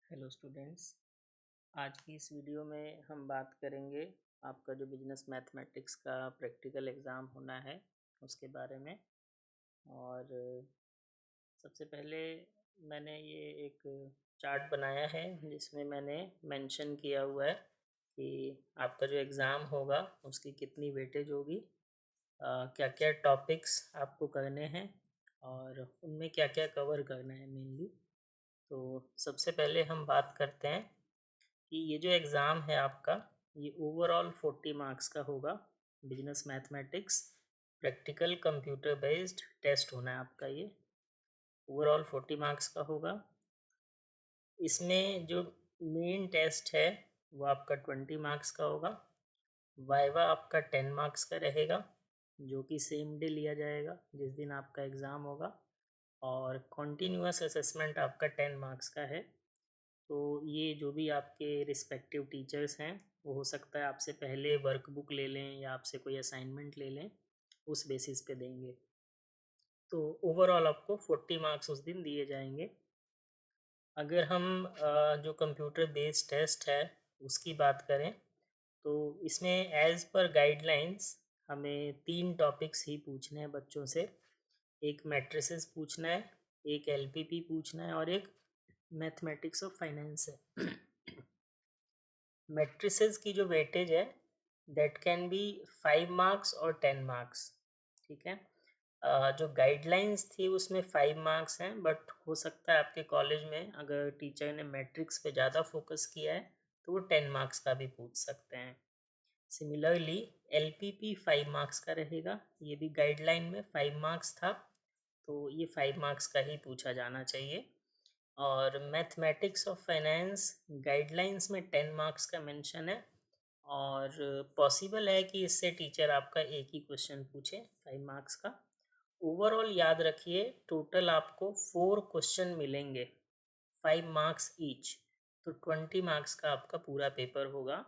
Hello students. आज की इस वीडियो में हम बात करेंगे आपका जो बिजनेस मैथमेटिक्स का प्रैक्टिकल एग्ज़ाम होना है उसके बारे में। और सबसे पहले मैंने ये एक चार्ट बनाया है जिसमें मैंने मेंशन किया हुआ है कि आपका जो एग्ज़ाम होगा उसकी कितनी वेटेज होगी, क्या क्या टॉपिक्स आपको करने हैं और उनमें क्या क्या कवर करना है मेनली। तो सबसे पहले हम बात करते हैं कि ये जो एग्ज़ाम है आपका, ये ओवरऑल 40 मार्क्स का होगा। Business mathematics practical computer based test होना है आपका। ये ओवरऑल 40 मार्क्स का होगा। इसमें जो मेन टेस्ट है वो आपका 20 मार्क्स का होगा। वाइवा आपका 10 मार्क्स का रहेगा जो कि सेम डे लिया जाएगा जिस दिन आपका एग्ज़ाम होगा। और कॉन्टीन्यूअस असेसमेंट आपका 10 मार्क्स का है। तो ये जो भी आपके रिस्पेक्टिव टीचर्स हैं वो हो सकता है आपसे पहले वर्कबुक ले लें या आपसे कोई असाइनमेंट ले लें, उस बेसिस पे देंगे। तो ओवरऑल आपको 40 मार्क्स उस दिन दिए जाएंगे। अगर हम जो कंप्यूटर बेस्ड टेस्ट है उसकी बात करें तो इसमें एज़ पर गाइडलाइंस हमें 3 टॉपिक्स ही पूछने हैं बच्चों से। एक मैट्रिसेस पूछना है, एक एलपीपी पूछना है और एक मैथमेटिक्स ऑफ फाइनेंस है। मैट्रिसेस की जो वेटेज है दैट कैन बी 5 मार्क्स और 10 मार्क्स। ठीक है। जो गाइडलाइंस थी उसमें 5 मार्क्स हैं, बट हो सकता है आपके कॉलेज में अगर टीचर ने मैट्रिक्स पे ज़्यादा फोकस किया है तो वो 10 मार्क्स का भी पूछ सकते हैं। सिमिलरली एलपीपी 5 मार्क्स का रहेगा। ये भी गाइडलाइन में 5 मार्क्स था, तो ये 5 मार्क्स का ही पूछा जाना चाहिए। और मैथमेटिक्स ऑफ फाइनेंस गाइडलाइंस में 10 मार्क्स का मेंशन है और पॉसिबल है कि इससे टीचर आपका एक ही क्वेश्चन पूछे 5 मार्क्स का। ओवरऑल याद रखिए टोटल आपको 4 क्वेश्चन मिलेंगे, 5 मार्क्स ईच। तो 20 मार्क्स का आपका पूरा पेपर होगा।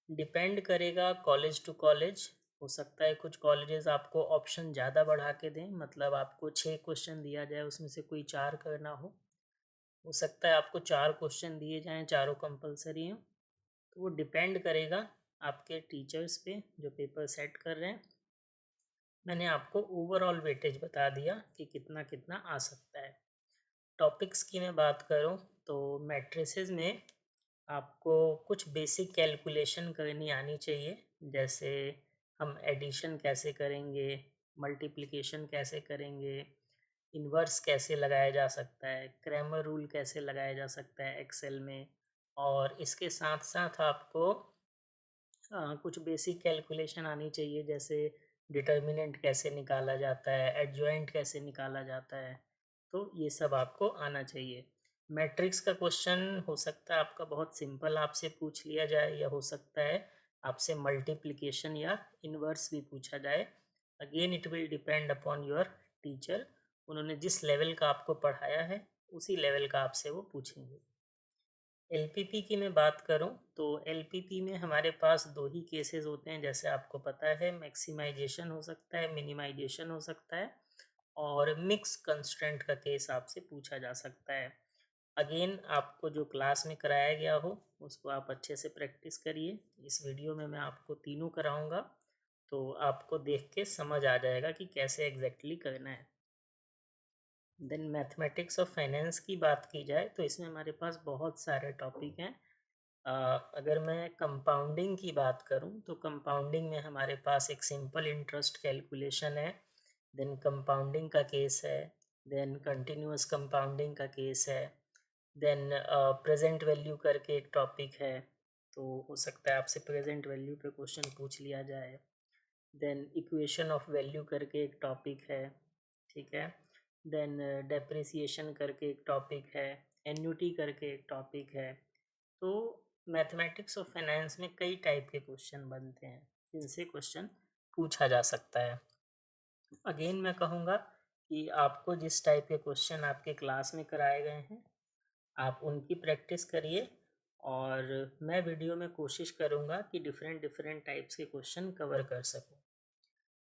डिपेंड करेगा कॉलेज टू कॉलेज। हो सकता है कुछ कॉलेजेस आपको ऑप्शन ज़्यादा बढ़ा के दें, मतलब आपको 6 क्वेश्चन दिया जाए उसमें से कोई 4 करना हो सकता है आपको 4 क्वेश्चन दिए जाएं, चारों कंपलसरी हैं। तो वो डिपेंड करेगा आपके टीचर्स पे जो पेपर सेट कर रहे हैं। मैंने आपको ओवरऑल वेटेज बता दिया कि कितना कितना आ सकता है। टॉपिक्स की मैं बात करूं तो मैट्रिसेस में आपको कुछ बेसिक कैलकुलेशन करनी आनी चाहिए, जैसे हम एडिशन कैसे करेंगे, मल्टीप्लिकेशन कैसे करेंगे, इन्वर्स कैसे लगाया जा सकता है, क्रैमर रूल कैसे लगाया जा सकता है एक्सेल में। और इसके साथ साथ आपको कुछ बेसिक कैलकुलेशन आनी चाहिए, जैसे डिटर्मिनेंट कैसे निकाला जाता है, एडजॉइंट कैसे निकाला जाता है। तो ये सब आपको आना चाहिए। मैट्रिक्स का क्वेश्चन हो सकता है आपका बहुत सिंपल आपसे पूछ लिया जाए, या हो सकता है आपसे मल्टीप्लिकेशन या इन्वर्स भी पूछा जाए। Again it will depend upon your teacher. उन्होंने जिस लेवल का आपको पढ़ाया है उसी लेवल का आपसे वो पूछेंगे। एलपीपी की मैं बात करूं तो एलपीपी में हमारे पास 2 ही केसेस होते हैं, जैसे आपको पता है। मैक्सिमाइजेशन हो सकता है, मिनिमाइजेशन हो सकता है, और मिक्स कंस्ट्रेंट का केस आपसे पूछा जा सकता है। अगेन आपको जो क्लास में कराया गया हो उसको आप अच्छे से प्रैक्टिस करिए। इस वीडियो में मैं आपको तीनों कराऊंगा, तो आपको देख के समझ आ जाएगा कि कैसे एग्जैक्टली करना है। देन मैथमेटिक्स ऑफ फाइनेंस की बात की जाए तो इसमें हमारे पास बहुत सारे टॉपिक हैं। अगर मैं कंपाउंडिंग की बात करूं तो कंपाउंडिंग में हमारे पास एक सिंपल इंटरेस्ट कैलकुलेशन है, देन कंपाउंडिंग का केस है, देन कंटिन्यूअस कंपाउंडिंग का केस है, देन प्रेजेंट वैल्यू करके एक टॉपिक है। तो हो सकता है आपसे प्रेजेंट वैल्यू पे क्वेश्चन पूछ लिया जाए। देन इक्वेशन ऑफ वैल्यू करके एक टॉपिक है। ठीक है। देन डेप्रिसिएशन करके एक टॉपिक है, एन्युटी करके एक टॉपिक है। तो मैथमेटिक्स ऑफ फाइनेंस में कई टाइप के क्वेश्चन बनते हैं जिनसे क्वेश्चन पूछा जा सकता है। अगेन मैं कहूँगा कि आपको जिस टाइप के क्वेश्चन आपके क्लास में कराए गए हैं आप उनकी प्रैक्टिस करिए, और मैं वीडियो में कोशिश करूँगा कि डिफरेंट डिफरेंट टाइप्स के क्वेश्चन कवर कर सकूँ।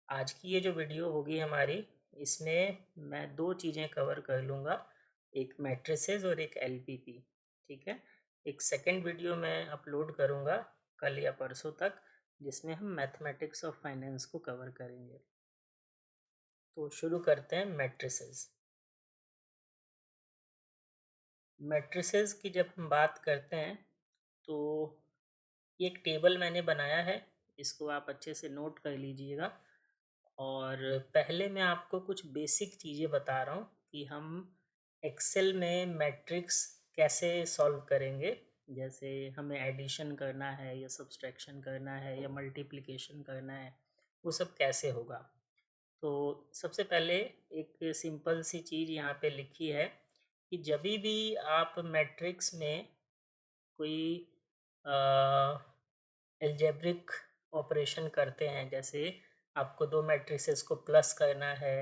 आज की ये जो वीडियो होगी हमारी, इसमें मैं 2 चीज़ें कवर कर लूँगा, एक मैट्रिसेस और एक एलपीपी। ठीक है। एक सेकंड वीडियो मैं अपलोड करूँगा कल या परसों तक, जिसमें हम मैथमेटिक्स ऑफ फाइनेंस को कवर करेंगे। तो शुरू करते हैं मैट्रिसेस। मैट्रिसेस की जब हम बात करते हैं तो ये एक टेबल मैंने बनाया है, इसको आप अच्छे से नोट कर लीजिएगा। और पहले मैं आपको कुछ बेसिक चीज़ें बता रहा हूँ कि हम एक्सेल में मैट्रिक्स कैसे सॉल्व करेंगे। जैसे हमें एडिशन करना है या सब्सट्रैक्शन करना है या मल्टीप्लिकेशन करना है, वो सब कैसे होगा। तो सबसे पहले एक सिंपल सी चीज़ यहाँ पे लिखी है कि जब भी आप मैट्रिक्स में कोई अलजेब्रिक ऑपरेशन करते हैं, जैसे आपको दो मैट्रिसेस को प्लस करना है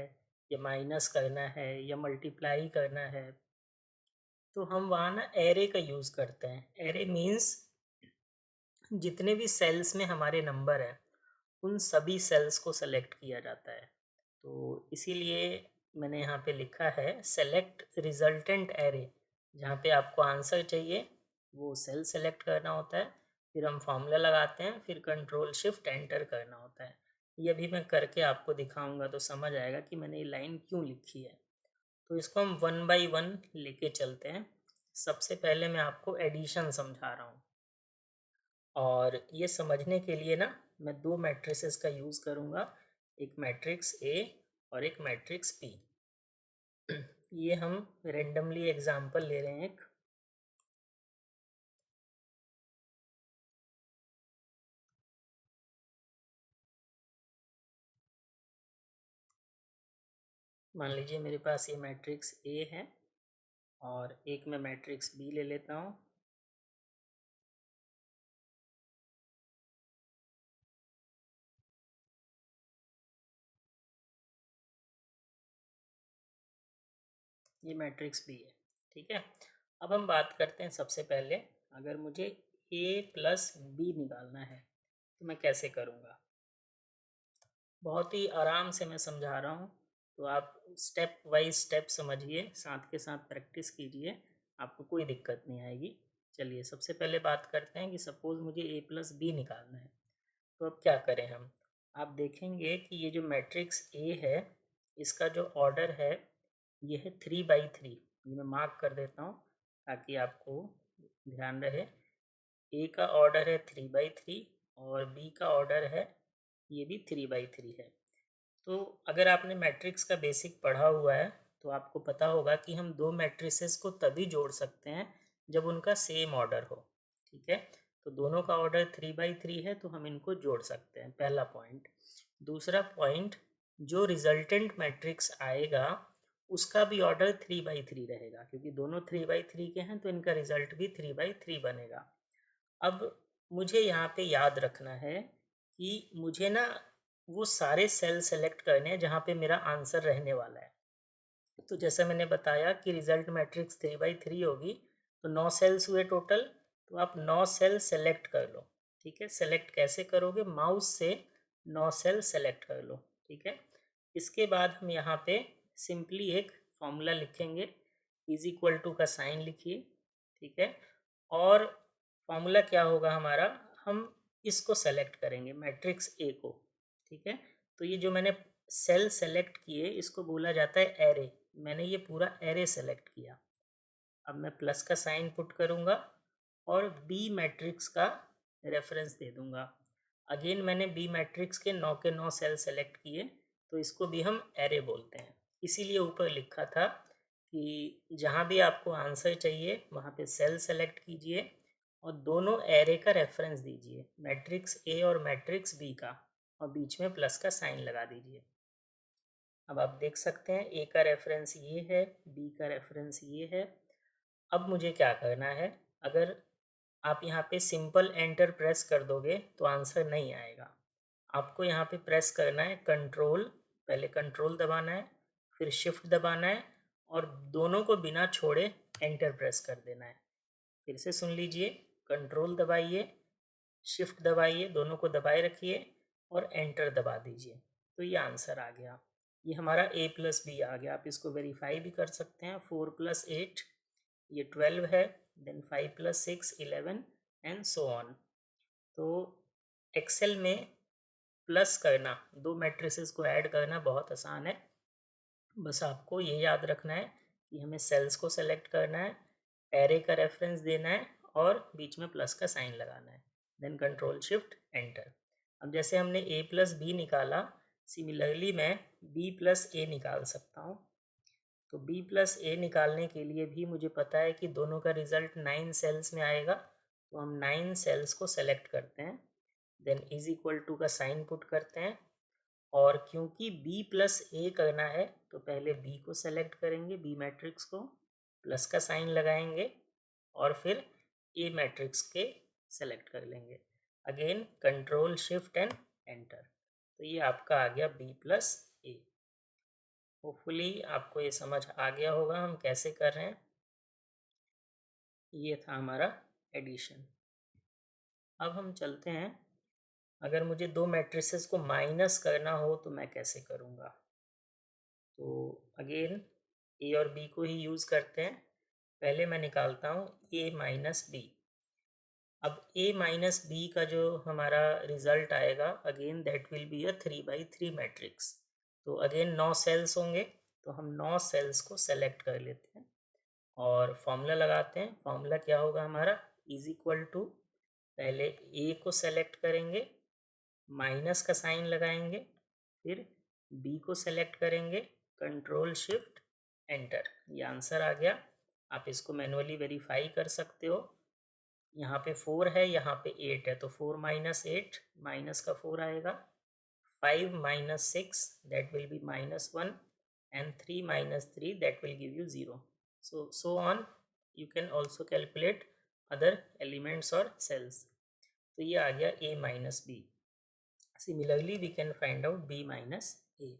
या माइनस करना है या मल्टीप्लाई करना है, तो हम वहाँ ना एरे का यूज़ करते हैं। एरे मीन्स जितने भी सेल्स में हमारे नंबर हैं, उन सभी सेल्स को सेलेक्ट किया जाता है। तो इसीलिए मैंने यहाँ पे लिखा है सेलेक्ट रिजल्टेंट एरे। जहाँ पे आपको आंसर चाहिए वो सेल सेलेक्ट करना होता है, फिर हम फॉर्मूला लगाते हैं, फिर कंट्रोल शिफ्ट एंटर करना होता है। ये भी मैं करके आपको दिखाऊंगा तो समझ आएगा कि मैंने ये लाइन क्यों लिखी है। तो इसको हम वन बाई वन लेके चलते हैं। सबसे पहले मैं आपको एडिशन समझा रहा हूँ, और ये समझने के लिए ना मैं दो मैट्रिसेस का यूज़ करूँगा, एक मैट्रिक्स ए और एक मैट्रिक्स बी। ये हम रेंडमली एग्जांपल ले रहे हैं एक। मान लीजिए मेरे पास ये मैट्रिक्स ए है और एक मैं मैट्रिक्स बी ले लेता हूँ। ये मैट्रिक्स बी है, ठीक है। अब हम बात करते हैं सबसे पहले, अगर मुझे ए प्लस बी निकालना है तो मैं कैसे करूँगा। बहुत ही आराम से मैं समझा रहा हूँ, तो आप स्टेप वाइज स्टेप समझिए, साथ के साथ प्रैक्टिस कीजिए, आपको कोई दिक्कत नहीं आएगी। चलिए सबसे पहले बात करते हैं कि सपोज़ मुझे ए प्लस बी निकालना है, तो अब क्या करें हम। आप देखेंगे कि ये जो मैट्रिक्स ए है, इसका जो ऑर्डर है ये है 3/3। ये मैं मार्क कर देता हूँ ताकि आपको ध्यान रहे। ए का ऑर्डर है 3/3 और बी का ऑर्डर है, ये भी 3/3 है। तो अगर आपने मैट्रिक्स का बेसिक पढ़ा हुआ है तो आपको पता होगा कि हम दो मैट्रिसेस को तभी जोड़ सकते हैं जब उनका सेम ऑर्डर हो, ठीक है। तो दोनों का ऑर्डर 3/3 है तो हम इनको जोड़ सकते हैं, पहला पॉइंट। दूसरा पॉइंट, जो रिजल्टेंट मैट्रिक्स आएगा उसका भी ऑर्डर 3/3 रहेगा, क्योंकि दोनों 3/3 के हैं तो इनका रिजल्ट भी 3/3 बनेगा। अब मुझे यहाँ पे याद रखना है कि मुझे ना वो सारे सेल सेलेक्ट करने हैं जहाँ पे मेरा आंसर रहने वाला है। तो जैसे मैंने बताया कि रिजल्ट मैट्रिक्स 3/3 होगी, तो 9 सेल्स हुए टोटल। तो आप 9 सेल सेलेक्ट कर लो, ठीक है। सेलेक्ट कैसे करोगे, माउस से 9 सेल सेलेक्ट कर लो, ठीक है। इसके बाद हम यहाँ पे सिंपली एक फॉर्मूला लिखेंगे, इज इक्वल टू का साइन लिखिए, ठीक है। और फॉर्मूला क्या होगा हमारा, हम इसको सेलेक्ट करेंगे मैट्रिक्स ए को, ठीक है। तो ये जो मैंने सेल सेलेक्ट किए इसको बोला जाता है एरे। मैंने ये पूरा एरे सेलेक्ट किया। अब मैं प्लस का साइन पुट करूँगा और बी मैट्रिक्स का रेफरेंस दे दूँगा। अगेन मैंने बी मैट्रिक्स के 9 सेल सेलेक्ट किए, तो इसको भी हम एरे बोलते हैं। इसीलिए ऊपर लिखा था कि जहाँ भी आपको आंसर चाहिए वहाँ पे सेल सेलेक्ट कीजिए और दोनों एरे का रेफरेंस दीजिए, मैट्रिक्स ए और मैट्रिक्स बी का, और बीच में प्लस का साइन लगा दीजिए। अब आप देख सकते हैं ए का रेफरेंस ये है, बी का रेफरेंस ये है। अब मुझे क्या करना है, अगर आप यहाँ पे सिंपल एंटर प्रेस कर दोगे तो आंसर नहीं आएगा। आपको यहाँ पे प्रेस करना है कंट्रोल, पहले कंट्रोल दबाना है, फिर शिफ्ट दबाना है और दोनों को बिना छोड़े एंटर प्रेस कर देना है। फिर से सुन लीजिए, कंट्रोल दबाइए, शिफ्ट दबाइए, दोनों को दबाए रखिए और एंटर दबा दीजिए। तो ये आंसर आ गया, ये हमारा ए प्लस बी आ गया। आप इसको वेरीफाई भी कर सकते हैं, 4 + 8 ये 12 है, देन 5 + 6 11 एंड सो ऑन। तो एक्सेल में प्लस करना, दो मैट्रिसेस को ऐड करना बहुत आसान है। बस आपको ये याद रखना है कि हमें सेल्स को सेलेक्ट करना है, एरे का रेफरेंस देना है और बीच में प्लस का साइन लगाना है, देन कंट्रोल शिफ्ट एंटर। अब जैसे हमने a + b निकाला, सिमिलरली मैं b + a निकाल सकता हूँ। तो b + a निकालने के लिए भी मुझे पता है कि दोनों का रिजल्ट 9 सेल्स में आएगा, तो हम 9 सेल्स को सेलेक्ट करते हैं, देन इज इक्वल टू का साइन पुट करते हैं। और क्योंकि b + a करना है तो पहले b को सेलेक्ट करेंगे, b मैट्रिक्स को, प्लस का साइन लगाएंगे और फिर a मैट्रिक्स के सेलेक्ट कर लेंगे। Again control shift and enter. तो ये आपका आ गया b + a। होपफुली आपको ये समझ आ गया होगा हम कैसे कर रहे हैं। ये था हमारा एडिशन। अब हम चलते हैं, अगर मुझे दो मैट्रिसेस को माइनस करना हो तो मैं कैसे करूँगा। तो अगेन ए और बी को ही यूज़ करते हैं। पहले मैं निकालता हूँ a - b। अब a - b का जो हमारा रिज़ल्ट आएगा, again that will be a 3/3 matrix. तो अगेन 9 सेल्स होंगे, तो हम 9 सेल्स को सेलेक्ट कर लेते हैं और फॉर्मूला लगाते हैं। फॉर्मूला क्या होगा हमारा, इज इक्वल टू, पहले a को सेलेक्ट करेंगे, माइनस का साइन लगाएंगे, फिर b को सेलेक्ट करेंगे, कंट्रोल शिफ्ट एंटर। ये आंसर आ गया। आप इसको मैनुअली वेरीफाई कर सकते हो। यहाँ पे 4 है, यहाँ पे 8 है, तो 4 - 8, माइनस का 4 आएगा। 5 - 6 that will be -1 and 3 - 3 that will give you 0। so on you can also calculate other elements or cells। तो ये आ गया a - b। Similarly we can find out b minus a।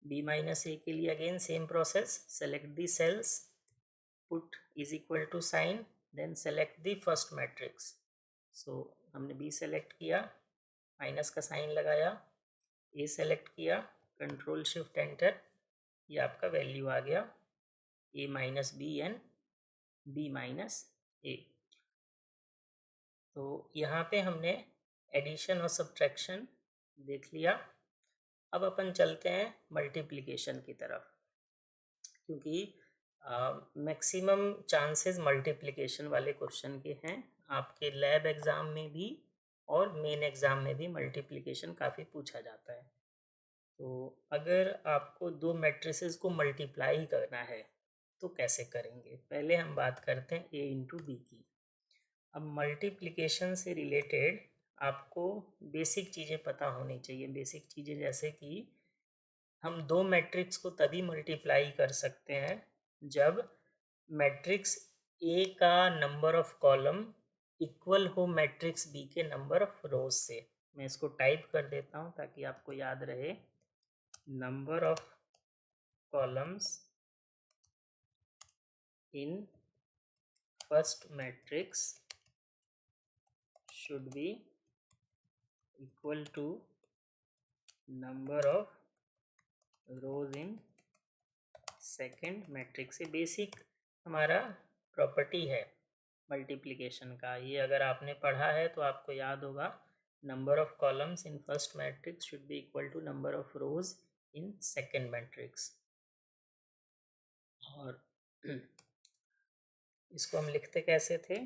b minus a के लिए again same process, select the cells, put is equal to sign, then select the first matrix। so हमने b select किया, minus का sign लगाया, a select किया, control shift enter, ये आपका value आ गया a - b and b - a। तो यहाँ पे हमने एडिशन और सब्ट्रैक्शन देख लिया। अब अपन चलते हैं मल्टीप्लिकेशन की तरफ, क्योंकि मैक्सिमम चांसेस मल्टीप्लिकेशन वाले क्वेश्चन के हैं। आपके लैब एग्ज़ाम में भी और मेन एग्ज़ाम में भी मल्टीप्लिकेशन काफ़ी पूछा जाता है। तो अगर आपको दो मैट्रिसेस को मल्टीप्लाई करना है तो कैसे करेंगे, पहले हम बात करते हैं a × b की। अब मल्टीप्लिकेशन से रिलेटेड आपको बेसिक चीज़ें पता होनी चाहिए। बेसिक चीज़ें जैसे कि हम दो मैट्रिक्स को तभी मल्टीप्लाई कर सकते हैं जब मैट्रिक्स ए का नंबर ऑफ कॉलम इक्वल हो मैट्रिक्स बी के नंबर ऑफ रोज से। मैं इसको टाइप कर देता हूँ ताकि आपको याद रहे। Number of columns in first matrix should be equal to number of rows in second matrix. ये बेसिक हमारा प्रॉपर्टी है मल्टीप्लिकेशन का। ये अगर आपने पढ़ा है तो आपको याद होगा, number of columns in first matrix should be equal to number of rows in second matrix. और इसको हम लिखते कैसे थे,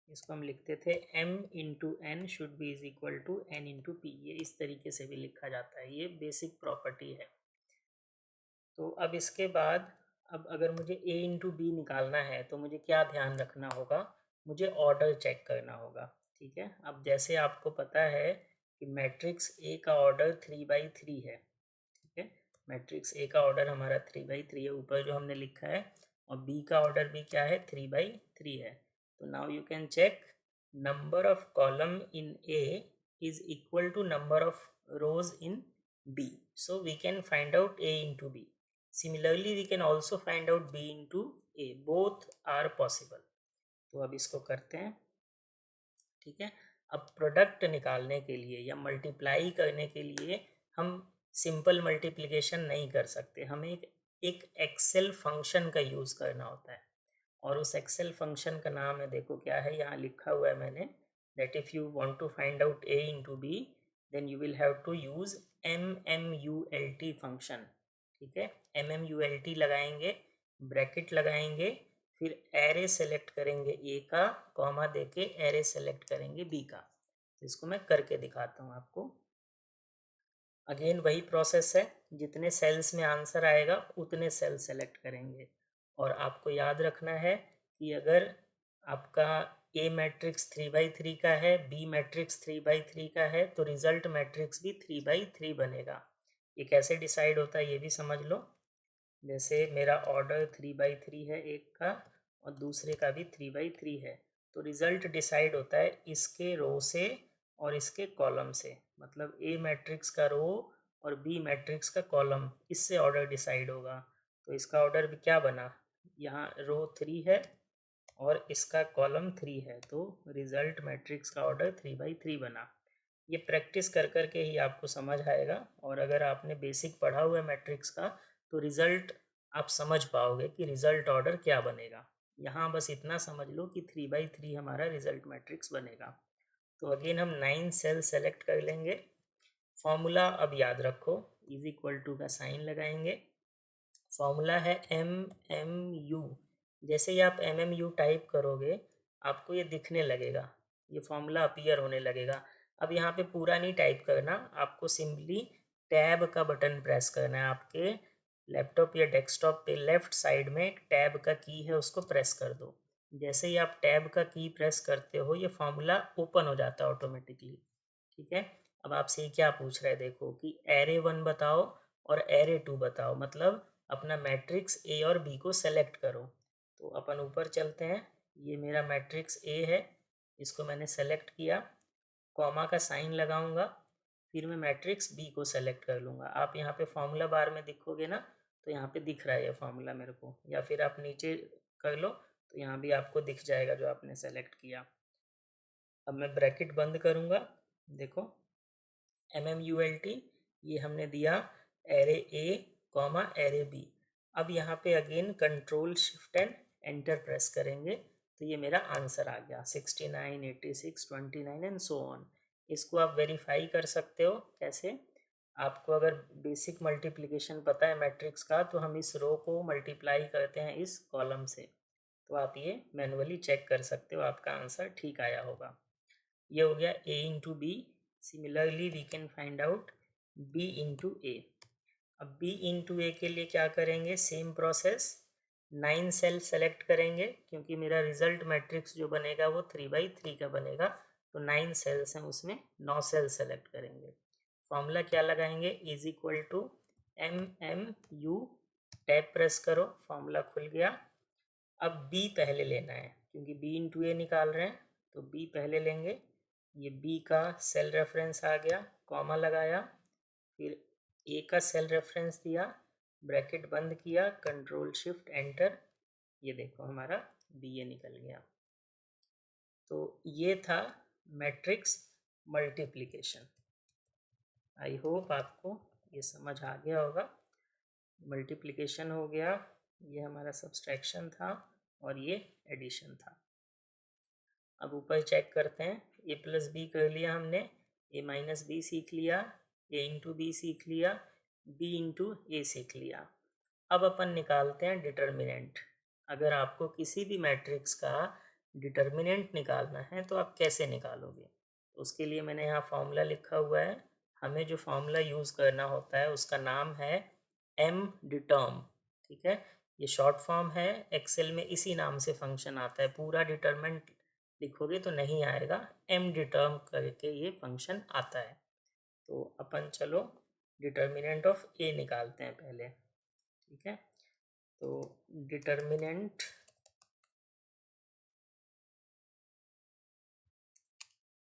इसको हम लिखते थे m × n should be is equal to n × p। ये इस तरीके से भी लिखा जाता है, ये बेसिक प्रॉपर्टी है। तो अब इसके बाद, अब अगर मुझे a × b निकालना है तो मुझे क्या ध्यान रखना होगा, मुझे ऑर्डर चेक करना होगा। ठीक है, अब जैसे आपको पता है कि मैट्रिक्स a का ऑर्डर 3/3 है। ठीक है, मैट्रिक्स a का ऑर्डर हमारा 3/3 है, ऊपर जो हमने लिखा है, और b का ऑर्डर भी क्या है, 3/3 है। तो now you can check number of column in a is equal to number of rows in b, so we can find out a into b। Similarly we can also find out b into a, both are possible। तो अब इसको करते हैं। ठीक है, अब product निकालने के लिए या मल्टीप्लाई करने के लिए हम सिंपल मल्टीप्लिकेशन नहीं कर सकते, हमें एक एक्सेल फंक्शन का यूज़ करना होता है। और उस एक्सेल फंक्शन का नाम है, देखो क्या है, यहाँ लिखा हुआ है मैंने, that if you want to find out a into B then you will have to use mmult function. ठीक है, mmult लगाएंगे, ब्रैकेट लगाएंगे, फिर एरे सेलेक्ट करेंगे ए का, कॉमा देके एरे सेलेक्ट करेंगे बी का। तो इसको मैं करके दिखाता हूँ आपको। अगेन वही प्रोसेस है, जितने सेल्स में आंसर आएगा उतने सेल सेलेक्ट करेंगे। और आपको याद रखना है कि अगर आपका ए मैट्रिक्स 3/3 का है, बी मैट्रिक्स 3/3 का है, तो रिजल्ट मैट्रिक्स भी 3/3 बनेगा। ये कैसे डिसाइड होता है ये भी समझ लो। जैसे मेरा ऑर्डर 3/3 है एक का, और दूसरे का भी 3/3 है, तो रिज़ल्ट डिसाइड होता है इसके रो से और इसके कॉलम से। मतलब ए मैट्रिक्स का रो और बी मैट्रिक्स का कॉलम, इससे ऑर्डर डिसाइड होगा। तो इसका ऑर्डर भी क्या बना, यहाँ रो 3 है और इसका कॉलम 3 है, तो रिज़ल्ट मैट्रिक्स का ऑर्डर 3/3 बना। ये प्रैक्टिस कर कर के ही आपको समझ आएगा। और अगर आपने बेसिक पढ़ा हुआ है मैट्रिक्स का, तो रिज़ल्ट आप समझ पाओगे कि रिज़ल्ट ऑर्डर क्या बनेगा। यहाँ बस इतना समझ लो कि 3/3 हमारा रिज़ल्ट मैट्रिक्स बनेगा। तो अगेन हम 9 सेल सेलेक्ट कर लेंगे। फॉर्मूला अब याद रखो, इज इक्वल टू का साइन लगाएंगे। फॉर्मूला है MMU। जैसे ही आप MMU टाइप करोगे आपको ये दिखने लगेगा, ये फॉर्मूला अपीयर होने लगेगा। अब यहाँ पे पूरा नहीं टाइप करना, आपको सिंपली टैब का बटन प्रेस करना है। आपके लैपटॉप या डेस्कटॉप पे लेफ़्ट साइड में एक टैब का की है, उसको प्रेस कर दो। जैसे ही आप टैब का की प्रेस करते हो ये फॉर्मूला ओपन हो जाता है ऑटोमेटिकली। ठीक है, अब आपसे ये क्या पूछ रहा है, देखो कि एरे 1 बताओ और एरे 2 बताओ, मतलब अपना मैट्रिक्स ए और बी को सेलेक्ट करो। तो अपन ऊपर चलते हैं, ये मेरा मैट्रिक्स ए है, इसको मैंने सेलेक्ट किया, कॉमा का साइन लगाऊंगा, फिर मैं मैट्रिक्स बी को सेलेक्ट कर लूँगा। आप यहाँ पे फॉर्मूला बार में दिखोगे ना, तो यहाँ पे दिख रहा है ये फॉर्मूला मेरे को, या फिर आप नीचे कर लो तो यहाँ भी आपको दिख जाएगा जो आपने सेलेक्ट किया। अब मैं ब्रैकेट बंद करूँगा, देखो MMULT ये हमने दिया array A comma array B. अब यहाँ पे again control shift and enter press करेंगे, तो ये मेरा आंसर आ गया 69, 86, 29 एंड सो ऑन। इसको आप वेरीफाई कर सकते हो कैसे, आपको अगर बेसिक मल्टीप्लिकेशन पता है मैट्रिक्स का, तो हम इस रो को मल्टीप्लाई करते हैं इस कॉलम से, तो आप ये मैनुअली चेक कर सकते हो, आपका आंसर ठीक आया होगा। ये हो गया a into b. Similarly we can find out b into a. अब b इंटू ए के लिए क्या करेंगे, सेम प्रोसेस, 9 सेल सेलेक्ट करेंगे, क्योंकि मेरा रिजल्ट मैट्रिक्स जो बनेगा वो 3/3 का बनेगा, तो 9 सेल्स हैं उसमें 9 सेल सेलेक्ट करेंगे। फॉर्मूला क्या लगाएंगे, is equal to MMU, tab press करो, फॉर्मूला खुल गया। अब b पहले लेना है, क्योंकि b इंटू ए निकाल रहे हैं, तो b पहले लेंगे। ये b का सेल रेफरेंस आ गया, कॉमा लगाया, फिर a का सेल रेफरेंस दिया, ब्रैकेट बंद किया, कंट्रोल शिफ्ट एंटर, ये देखो हमारा बी ए निकल गया। तो ये था मैट्रिक्स मल्टीप्लिकेशन। आई होप आपको ये समझ आ गया होगा। मल्टीप्लिकेशन हो गया, ये हमारा सब्सट्रैक्शन था और ये एडिशन था। अब ऊपर चेक करते हैं, ए प्लस बी कर लिया हमने, ए माइनस बी सीख लिया, ए इंटू बी सीख लिया, बी इंटू ए सीख लिया। अब अपन निकालते हैं डिटर्मिनेंट। अगर आपको किसी भी मैट्रिक्स का डिटर्मिनेंट निकालना है तो आप कैसे निकालोगे, उसके लिए मैंने यहाँ फॉर्मूला लिखा हुआ है। हमें जो फॉर्मूला यूज़ करना होता है उसका नाम है एम डिटर्म। ठीक है, ये शॉर्ट फॉर्म है, एक्सेल में इसी नाम से फंक्शन आता है। पूरा डिटर्मिनेंट लिखोगे तो नहीं आएगा, एम डिटर्म करके ये फंक्शन आता है। तो अपन चलो डिटर्मिनेंट ऑफ ए निकालते हैं पहले। ठीक है, तो डिटर्मिनेंट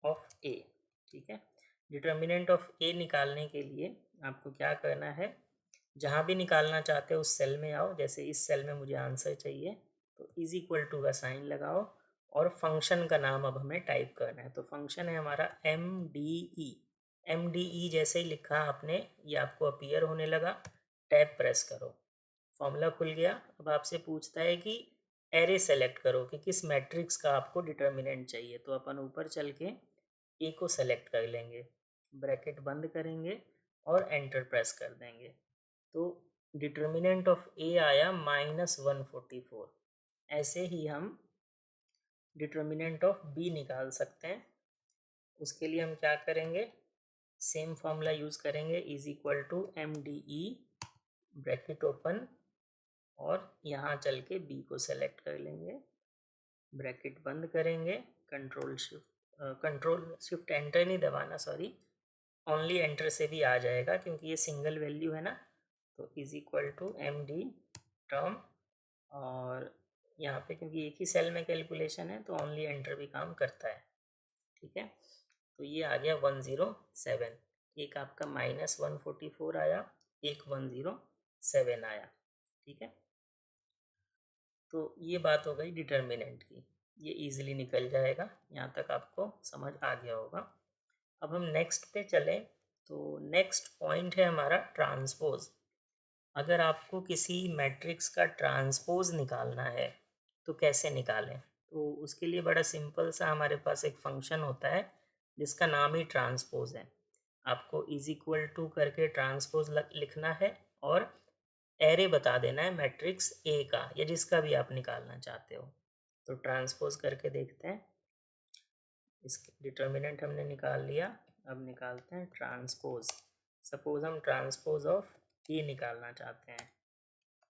ऑफ ए, ठीक है, डिटर्मिनेंट ऑफ ए निकालने के लिए आपको क्या करना है, जहाँ भी निकालना चाहते हो उस सेल में आओ। जैसे इस सेल में मुझे आंसर चाहिए, तो इज इक्वल टू का साइन लगाओ और फंक्शन का नाम अब हमें टाइप करना है। तो फंक्शन है हमारा MDE। MDE जैसे ही लिखा आपने, ये आपको अपीयर होने लगा, टैब प्रेस करो, फॉर्मूला खुल गया। अब आपसे पूछता है कि एरे सेलेक्ट करो कि किस मैट्रिक्स का आपको डिटर्मिनेंट चाहिए। तो अपन ऊपर चल के ए को सेलेक्ट कर लेंगे, ब्रैकेट बंद करेंगे और एंटर प्रेस कर देंगे। तो डिटर्मिनेंट ऑफ ए आया -144। ऐसे ही हम डिटर्मिनेंट ऑफ बी निकाल सकते हैं। उसके लिए हम क्या करेंगे, सेम फॉर्मूला यूज़ करेंगे, is equal to MDE bracket open और यहाँ चल के बी को सेलेक्ट कर लेंगे, ब्रैकेट बंद करेंगे, कंट्रोल शिफ्ट एंटर नहीं दबाना, सॉरी, ओनली एंटर से भी आ जाएगा क्योंकि ये सिंगल वैल्यू है ना। तो is equal to MD term, और यहाँ पे क्योंकि एक ही सेल में कैलकुलेशन है तो ओनली एंटर भी काम करता है। ठीक है, तो ये आ गया 107। एक आपका -144 आया, एक 107 आया। ठीक है, तो ये बात हो गई डिटर्मिनेंट की, ये इजीली निकल जाएगा। यहाँ तक आपको समझ आ गया होगा। अब हम नेक्स्ट पे चलें, तो नेक्स्ट पॉइंट है हमारा ट्रांसपोज। अगर आपको किसी मैट्रिक्स का ट्रांसपोज निकालना है तो कैसे निकालें, तो उसके लिए बड़ा सिंपल सा हमारे पास एक फंक्शन होता है जिसका नाम ही ट्रांसपोज है। आपको इज इक्वल टू करके ट्रांसपोज लिखना है और एरे बता देना है मैट्रिक्स ए का या जिसका भी आप निकालना चाहते हो। तो ट्रांसपोज करके देखते हैं। इसके डिटर्मिनेंट हमने निकाल लिया, अब निकालते हैं ट्रांसपोज। सपोज हम ट्रांसपोज ऑफ ए निकालना चाहते हैं।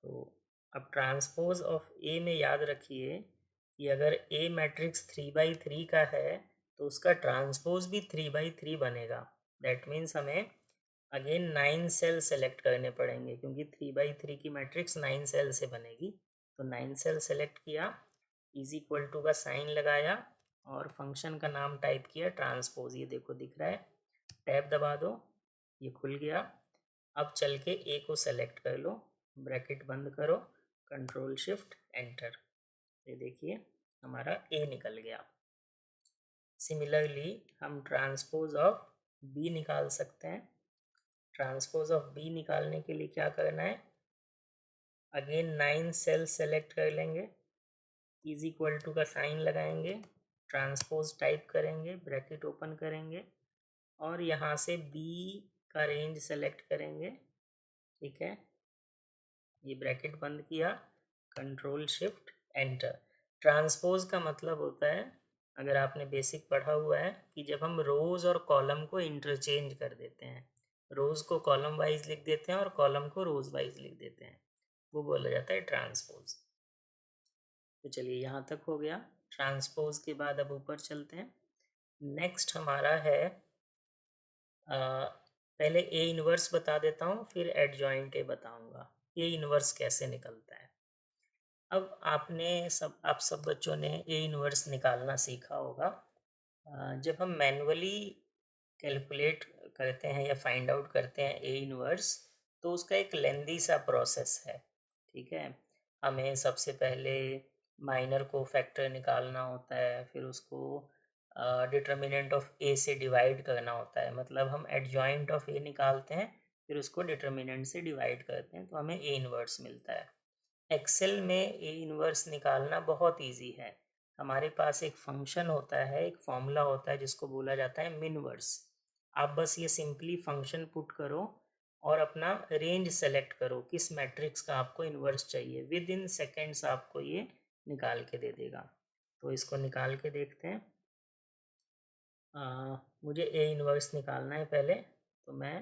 तो अब ट्रांसपोज ऑफ ए में याद रखिए कि अगर ए मैट्रिक्स 3/3 का है तो उसका ट्रांसपोज भी 3/3 बनेगा। दैट मीन्स हमें अगेन 9 सेल सेलेक्ट करने पड़ेंगे क्योंकि 3/3 की मैट्रिक्स 9 सेल से बनेगी। तो 9 सेल सेलेक्ट किया, इज इक्वल टू का साइन लगाया और फंक्शन का नाम टाइप किया ट्रांसपोज। ये देखो दिख रहा है, टैब दबा दो, ये खुल गया। अब चल के ए को सेलेक्ट कर लो, ब्रैकेट बंद करो, कंट्रोल शिफ्ट एंटर। ये देखिए हमारा ए निकल गया। सिमिलरली हम ट्रांसपोज ऑफ बी निकाल सकते हैं। ट्रांसपोज ऑफ बी निकालने के लिए क्या करना है, अगेन 9 सेल सेलेक्ट कर लेंगे, इज इक्वल टू का साइन लगाएंगे, ट्रांसपोज टाइप करेंगे, ब्रैकेट ओपन करेंगे और यहाँ से बी का रेंज सेलेक्ट करेंगे। ठीक है, ये ब्रैकेट बंद किया, कंट्रोल शिफ्ट एंटर। ट्रांसपोज का मतलब होता है, अगर आपने बेसिक पढ़ा हुआ है, कि जब हम रोज और कॉलम को इंटरचेंज कर देते हैं, रोज को कॉलम वाइज लिख देते हैं और कॉलम को रोज वाइज लिख देते हैं, वो बोला जाता है ट्रांसपोज। तो चलिए यहाँ तक हो गया। ट्रांसपोज के बाद अब ऊपर चलते हैं। नेक्स्ट हमारा है, पहले ए इनवर्स बता देता हूँ फिर एडजॉइंट ए बताऊँगा। ए इनवर्स कैसे निकलता है। अब आप सब बच्चों ने ए इनवर्स निकालना सीखा होगा। जब हम मैनुअली कैलकुलेट करते हैं या फाइंड आउट करते हैं ए इनवर्स, तो उसका एक लेंदी सा प्रोसेस है। ठीक है, हमें सबसे पहले माइनर को फैक्टर निकालना होता है, फिर उसको डिटर्मिनेंट ऑफ ए से डिवाइड करना होता है। मतलब हम एडजॉइंट ऑफ ए निकालते हैं, फिर उसको डिटर्मिनेंट से डिवाइड करते हैं तो हमें ए इनवर्स मिलता है। एक्सेल में ए इनवर्स निकालना बहुत इजी है। हमारे पास एक फंक्शन होता है, एक फॉर्मूला होता है जिसको बोला जाता है मिनवर्स। आप बस ये सिंपली फंक्शन पुट करो और अपना रेंज सेलेक्ट करो किस मैट्रिक्स का आपको इन्वर्स चाहिए, विद इन सेकेंड्स आपको ये निकाल के दे देगा। तो इसको निकाल के देखते हैं। मुझे ए इन्वर्स निकालना है पहले, तो मैं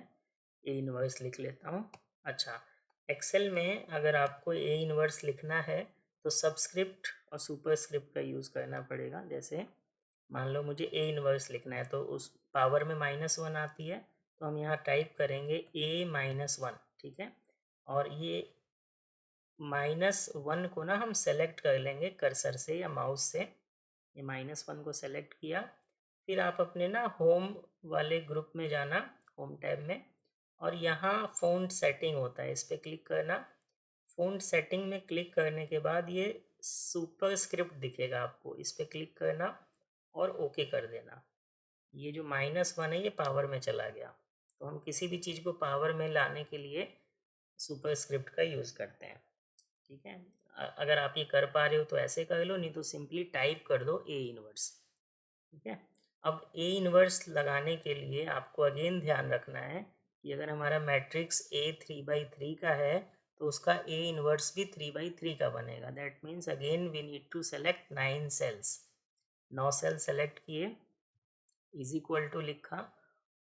ए इन्वर्स लिख लेता हूँ। अच्छा, एक्सेल में अगर आपको ए इन्वर्स लिखना है तो सबस्क्रिप्ट और सुपरस्क्रिप्ट का यूज़ करना पड़ेगा। जैसे मान लो मुझे ए इन्वर्स लिखना है तो उस पावर में -1 आती है, तो हम यहाँ टाइप करेंगे A-1। ठीक है, और ये -1 को ना हम सेलेक्ट कर लेंगे कर्सर से या माउस से। ये -1 को सेलेक्ट किया, फिर आप अपने ना होम वाले ग्रुप में जाना, होम टैब में, और यहाँ फ़ॉन्ट सेटिंग होता है, इस पर क्लिक करना। फ़ॉन्ट सेटिंग में क्लिक करने के बाद ये सुपरस्क्रिप्ट दिखेगा आपको, इस पर क्लिक करना और ओके कर देना। ये जो -1 है ये पावर में चला गया। तो हम किसी भी चीज़ को पावर में लाने के लिए सुपरस्क्रिप्ट का यूज़ करते हैं। ठीक है, अगर आप ये कर पा रहे हो तो ऐसे कर लो, नहीं तो सिंपली टाइप कर दो ए इनवर्स। ठीक है। अब ए इनवर्स लगाने के लिए आपको अगेन ध्यान रखना है कि अगर हमारा मैट्रिक्स ए 3/3 का है तो उसका ए इनवर्स भी 3/3 का बनेगा। That means again we need to select 9 cells. 9 cell select किए, इज इक्वल टू लिखा,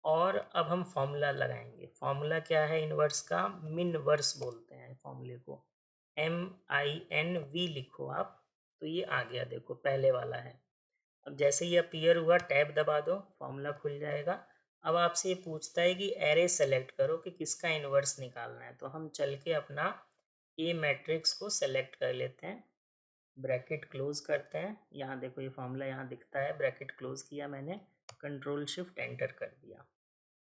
और अब हम फॉर्मूला लगाएंगे। फॉर्मूला क्या है इनवर्स का? मिन वर्स बोलते हैं फॉर्मूले को, MINV लिखो आप। तो ये आ गया, देखो पहले वाला है। अब जैसे ये अपीयर हुआ, टैब दबा दो, फॉर्मूला खुल जाएगा। अब आपसे ये पूछता है कि एरे सेलेक्ट करो कि किसका इन्वर्स निकालना है। तो हम चल के अपना ए मैट्रिक्स को सेलेक्ट कर लेते हैं, ब्रैकेट क्लोज करते हैं। यहाँ देखो ये फॉर्मूला यहाँ दिखता है, ब्रैकेट क्लोज किया मैंने, कंट्रोल शिफ्ट एंटर कर दिया,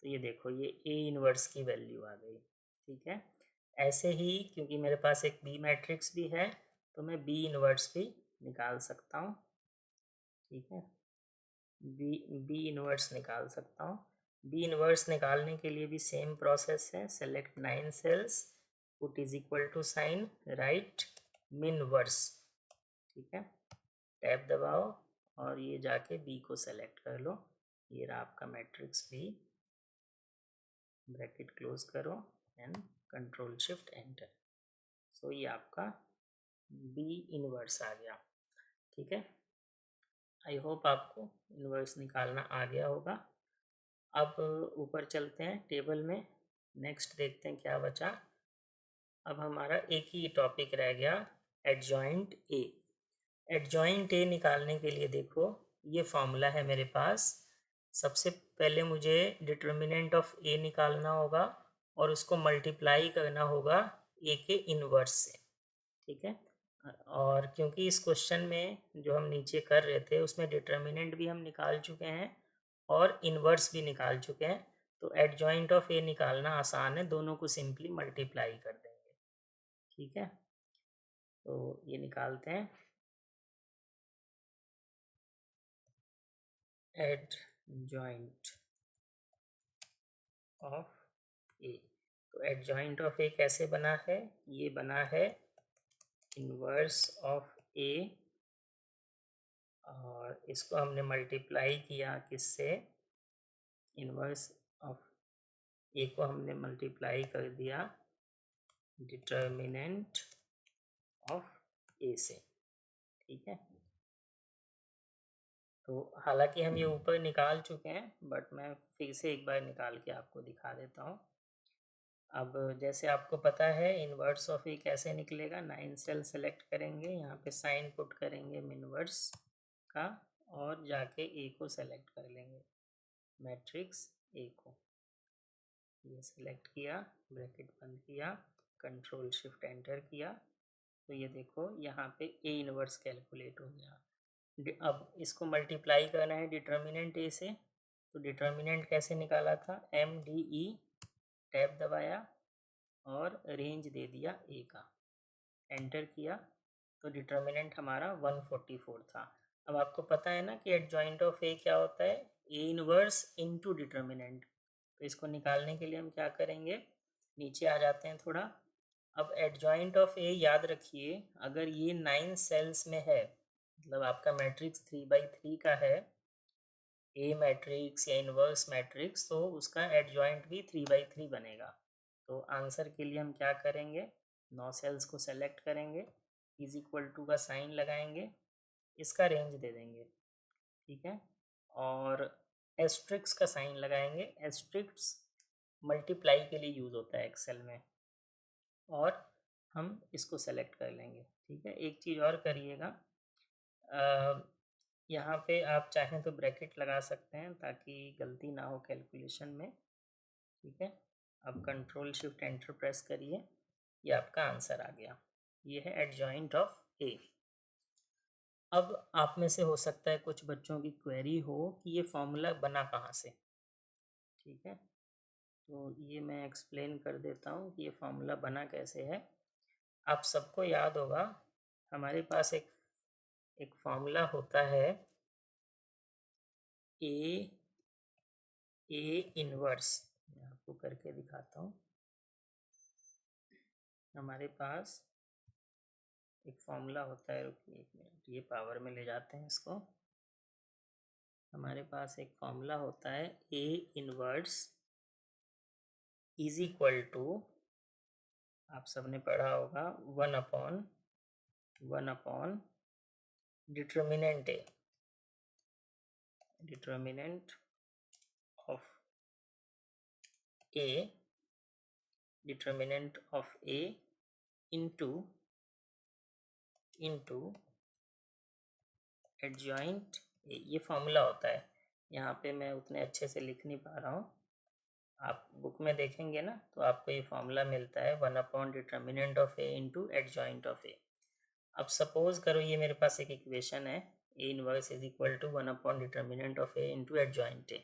तो ये देखो ये ए इनवर्स की वैल्यू आ गई। ठीक है। ऐसे ही क्योंकि मेरे पास एक बी मैट्रिक्स भी है तो मैं बी इनवर्स भी निकाल सकता हूँ। ठीक है, बी इनवर्स निकाल सकता हूँ। बी इनवर्स निकालने के लिए भी सेम प्रोसेस है, select 9 cells, put is equal to sign, right MINVERSE. ठीक है, टैब दबाओ और ये जाके बी को सेलेक्ट कर लो। ये रहा आपका मैट्रिक्स बी, ब्रैकेट क्लोज करो एंड कंट्रोल शिफ्ट एंटर। सो ये आपका बी इनवर्स आ गया। ठीक है, आई होप आपको इनवर्स निकालना आ गया होगा। अब ऊपर चलते हैं टेबल में, नेक्स्ट देखते हैं क्या बचा। अब हमारा एक ही टॉपिक रह गया, एडजॉइंट ए। एडजॉइंट ए निकालने के लिए देखो ये फॉर्मूला है मेरे पास। सबसे पहले मुझे डिटर्मिनेंट ऑफ ए निकालना होगा और उसको मल्टीप्लाई करना होगा ए के इनवर्स से। ठीक है, और क्योंकि इस क्वेश्चन में जो हम नीचे कर रहे थे उसमें डिटर्मिनेंट भी हम निकाल चुके हैं और इनवर्स भी निकाल चुके हैं, तो एडजॉइंट ऑफ ए निकालना आसान है, दोनों को सिंपली मल्टीप्लाई कर देंगे। ठीक है, तो ये निकालते हैं, एडजॉइंट ऑफ ए। तो एडजॉइंट ऑफ ए कैसे बना है? ये बना है इनवर्स ऑफ ए, और इसको हमने मल्टीप्लाई किया किससे? इनवर्स ऑफ ए को हमने मल्टीप्लाई कर दिया डिटर्मिनेंट ऑफ ए से। ठीक है, तो हालांकि हम ये ऊपर निकाल चुके हैं बट मैं फिर से एक बार निकाल के आपको दिखा देता हूँ। अब जैसे आपको पता है इनवर्स ऑफ ए कैसे निकलेगा, 9 सेल सेलेक्ट करेंगे, यहाँ पे साइन पुट करेंगे इनवर्स का और जाके ए को सेलेक्ट कर लेंगे, मैट्रिक्स ए को। ये सेलेक्ट किया, ब्रैकेट बंद किया, कंट्रोल शिफ्ट एंटर किया, तो ये देखो यहाँ पे ए इनवर्स कैलकुलेट हो गया। अब इसको मल्टीप्लाई करना है डिटर्मिनेंट ए से, तो डिटर्मिनेंट कैसे निकाला था? MDE, टैब दबाया और रेंज दे दिया ए का, एंटर किया, तो डिटर्मिनेंट हमारा 144 था। अब आपको पता है ना कि एडजॉइंट ऑफ ए क्या होता है? A inverse into determinant. तो इसको निकालने के लिए हम क्या करेंगे, नीचे आ जाते हैं थोड़ा। अब एडजॉइंट ऑफ ए याद रखिए, अगर ये 9 सेल्स में है, मतलब आपका मैट्रिक्स 3/3 का है, ए मैट्रिक्स या इनवर्स मैट्रिक्स, तो उसका एडजॉइंट भी 3/3 बनेगा। तो आंसर के लिए हम क्या करेंगे, 9 सेल्स को सेलेक्ट करेंगे, इज इक्वल टू का साइन लगाएंगे, इसका रेंज दे देंगे। ठीक है, और एस्ट्रिक्स का साइन लगाएंगे, एस्ट्रिक्स मल्टीप्लाई के लिए यूज़ होता है एक्सेल में, और हम इसको सेलेक्ट कर लेंगे। ठीक है, एक चीज़ और करिएगा, यहाँ पे आप चाहें तो ब्रैकेट लगा सकते हैं ताकि गलती ना हो कैलकुलेशन में। ठीक है, अब कंट्रोल शिफ्ट एंटर प्रेस करिए, ये आपका आंसर आ गया। ये है एडजॉइंट ऑफ ए। अब आप में से हो सकता है कुछ बच्चों की क्वेरी हो कि ये फॉर्मूला बना कहाँ से। ठीक है, तो ये मैं एक्सप्लेन कर देता हूँ कि ये फॉर्मूला बना कैसे है। आप सबको याद होगा हमारे पास एक फॉर्मूला होता है ए इनवर्स। मैं आपको करके दिखाता हूँ। हमारे पास एक फॉर्मूला होता है, रुकिए एक मिनट, ये पावर में ले जाते हैं इसको। हमारे पास एक फॉर्मूला होता है, ए इनवर्स इज इक्वल टू, आप सबने पढ़ा होगा, one upon determinant A, determinant of A, determinant of A into adjoint A, ये फॉर्मूला होता है। यहाँ पे मैं उतने अच्छे से लिख नहीं पा रहा हूँ, आप बुक में देखेंगे ना तो आपको ये फॉर्मूला मिलता है, one upon determinant of A into adjoint of a. अब सपोज करो ये मेरे पास एक इक्वेशन है, ए inverse is equal to one upon determinant of A into adjoint a,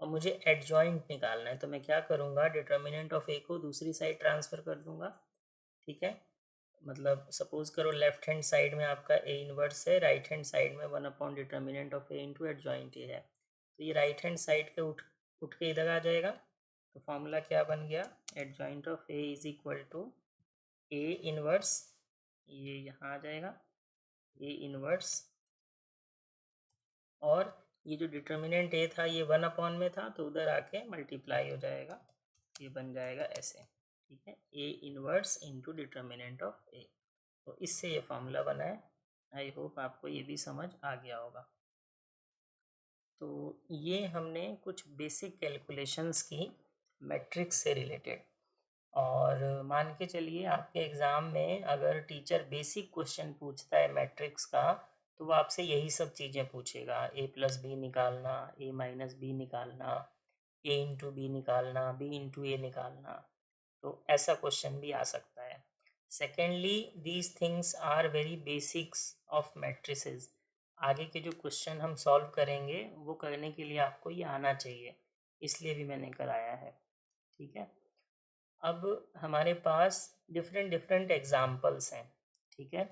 और मुझे एडजॉइंट निकालना है, तो मैं क्या करूँगा, डिटर्मिनेंट ऑफ ए को दूसरी साइड ट्रांसफ़र कर दूँगा। ठीक है, मतलब सपोज करो लेफ्ट हैंड साइड में आपका ए इनवर्स है, राइट हैंड साइड में one upon determinant of A into adjoint ए है, तो ये राइट हैंड साइड के उठ के इधर आ जाएगा। तो फॉर्मूला क्या बन गया, adjoint of A is equal to A inverse, ये यहाँ आ जाएगा ए इनवर्स, और ये जो डिटर्मिनेंट ए था ये वन अपॉन में था तो उधर आके मल्टीप्लाई हो जाएगा, ये बन जाएगा ऐसे। ठीक है, ए inverse into determinant of a, तो इससे ये फॉर्मूला बना है। आई होप आपको ये भी समझ आ गया होगा। तो ये हमने कुछ बेसिक कैलकुलेशंस की मैट्रिक्स से रिलेटेड, और मान के चलिए आपके एग्ज़ाम में अगर टीचर बेसिक क्वेश्चन पूछता है मैट्रिक्स का, तो वो आपसे यही सब चीज़ें पूछेगा, ए प्लस बी निकालना, ए माइनस बी निकालना, ए इंटू बी निकालना, बी इंटू ए निकालना, तो ऐसा क्वेश्चन भी आ सकता है। Secondly, these things are very basics of matrices, आगे के जो क्वेश्चन हम सॉल्व करेंगे वो करने के लिए आपको ये आना चाहिए, इसलिए भी मैंने कराया है। ठीक है, अब हमारे पास डिफरेंट डिफरेंट एग्ज़ाम्पल्स हैं। ठीक है,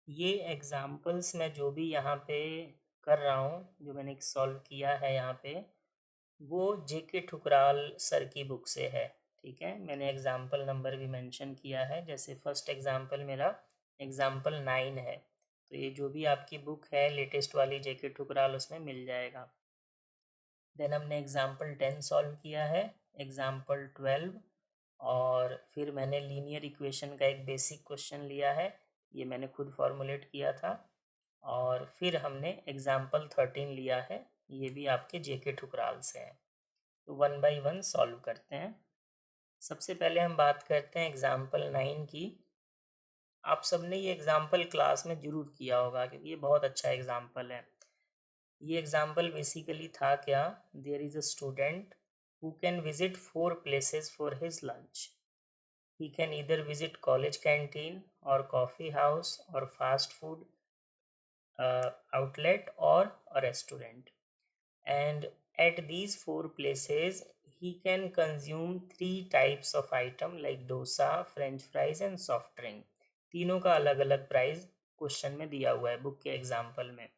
ये एग्ज़ाम्पल्स मैं जो भी यहाँ पे कर रहा हूँ, जो मैंने सॉल्व किया है यहाँ पे, वो जेके ठुकराल सर की बुक से है। ठीक है, मैंने एग्ज़ाम्पल नंबर भी मेंशन किया है, जैसे फर्स्ट एग्ज़ाम्पल मेरा एग्ज़ाम्पल 9 है, तो ये जो भी आपकी बुक है लेटेस्ट वाली जेके ठुकराल, उसमें मिल जाएगा। देन हमने एग्ज़ाम्पल 10 सॉल्व किया है, एग्ज़ाम्पल 12, और फिर मैंने लीनियर इक्वेशन का एक बेसिक क्वेश्चन लिया है, ये मैंने खुद फॉर्मुलेट किया था, और फिर हमने एग्ज़ाम्पल 13 लिया है, ये भी आपके जेके ठुकराल से है। तो वन बाय वन सॉल्व करते हैं। सबसे पहले हम बात करते हैं एग्ज़ाम्पल 9 की। आप सबने ये एग्ज़ाम्पल क्लास में ज़रूर किया होगा क्योंकि ये बहुत अच्छा एग्ज़ाम्पल है। ये एग्ज़ाम्पल बेसिकली था क्या, there is a student who can visit 4 places for his lunch. He can either visit college canteen or coffee house or fast food outlet or a restaurant. And at these 4 places, he can consume 3 types of item like dosa, french fries and soft drink. तीनों का अलग अलग price question में दिया हुआ है book के example में,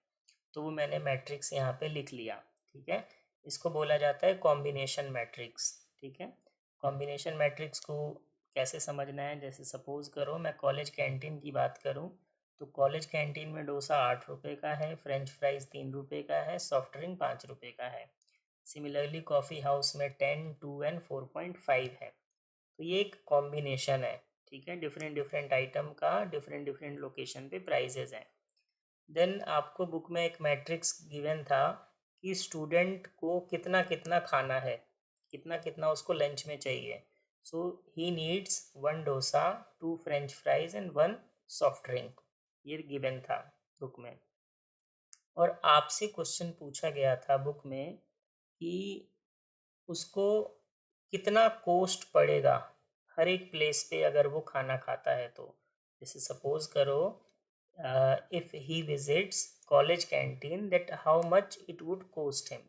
तो वो मैंने मैट्रिक्स यहाँ पे लिख लिया। ठीक है, इसको बोला जाता है कॉम्बिनेशन मैट्रिक्स। ठीक है, कॉम्बिनेशन मैट्रिक्स को कैसे समझना है, जैसे सपोज करो मैं कॉलेज कैंटीन की बात करूँ, तो कॉलेज कैंटीन में डोसा 8 रुपये का है, फ्रेंच फ्राइज़ 3 रुपये का है, सॉफ्ट ड्रिंक 5 रुपये का है। सिमिलरली कॉफ़ी हाउस में 10, 2 एंड 4.5 है। तो ये एक कॉम्बिनेशन है। ठीक है, डिफरेंट डिफरेंट आइटम का डिफरेंट डिफरेंट लोकेशन पे प्राइजेज़ हैं। देन आपको बुक में एक मैट्रिक्स गिवन था कि स्टूडेंट को कितना कितना खाना है, कितना कितना उसको लंच में चाहिए। So he needs 1 dosa, 2 French fries and 1 soft drink, ये गिवन था बुक में। और आपसे क्वेश्चन पूछा गया था बुक में कि उसको कितना कॉस्ट पड़ेगा हर एक प्लेस पे अगर वो खाना खाता है तो। जैसे सपोज करो if he visits college canteen that how much it would cost him,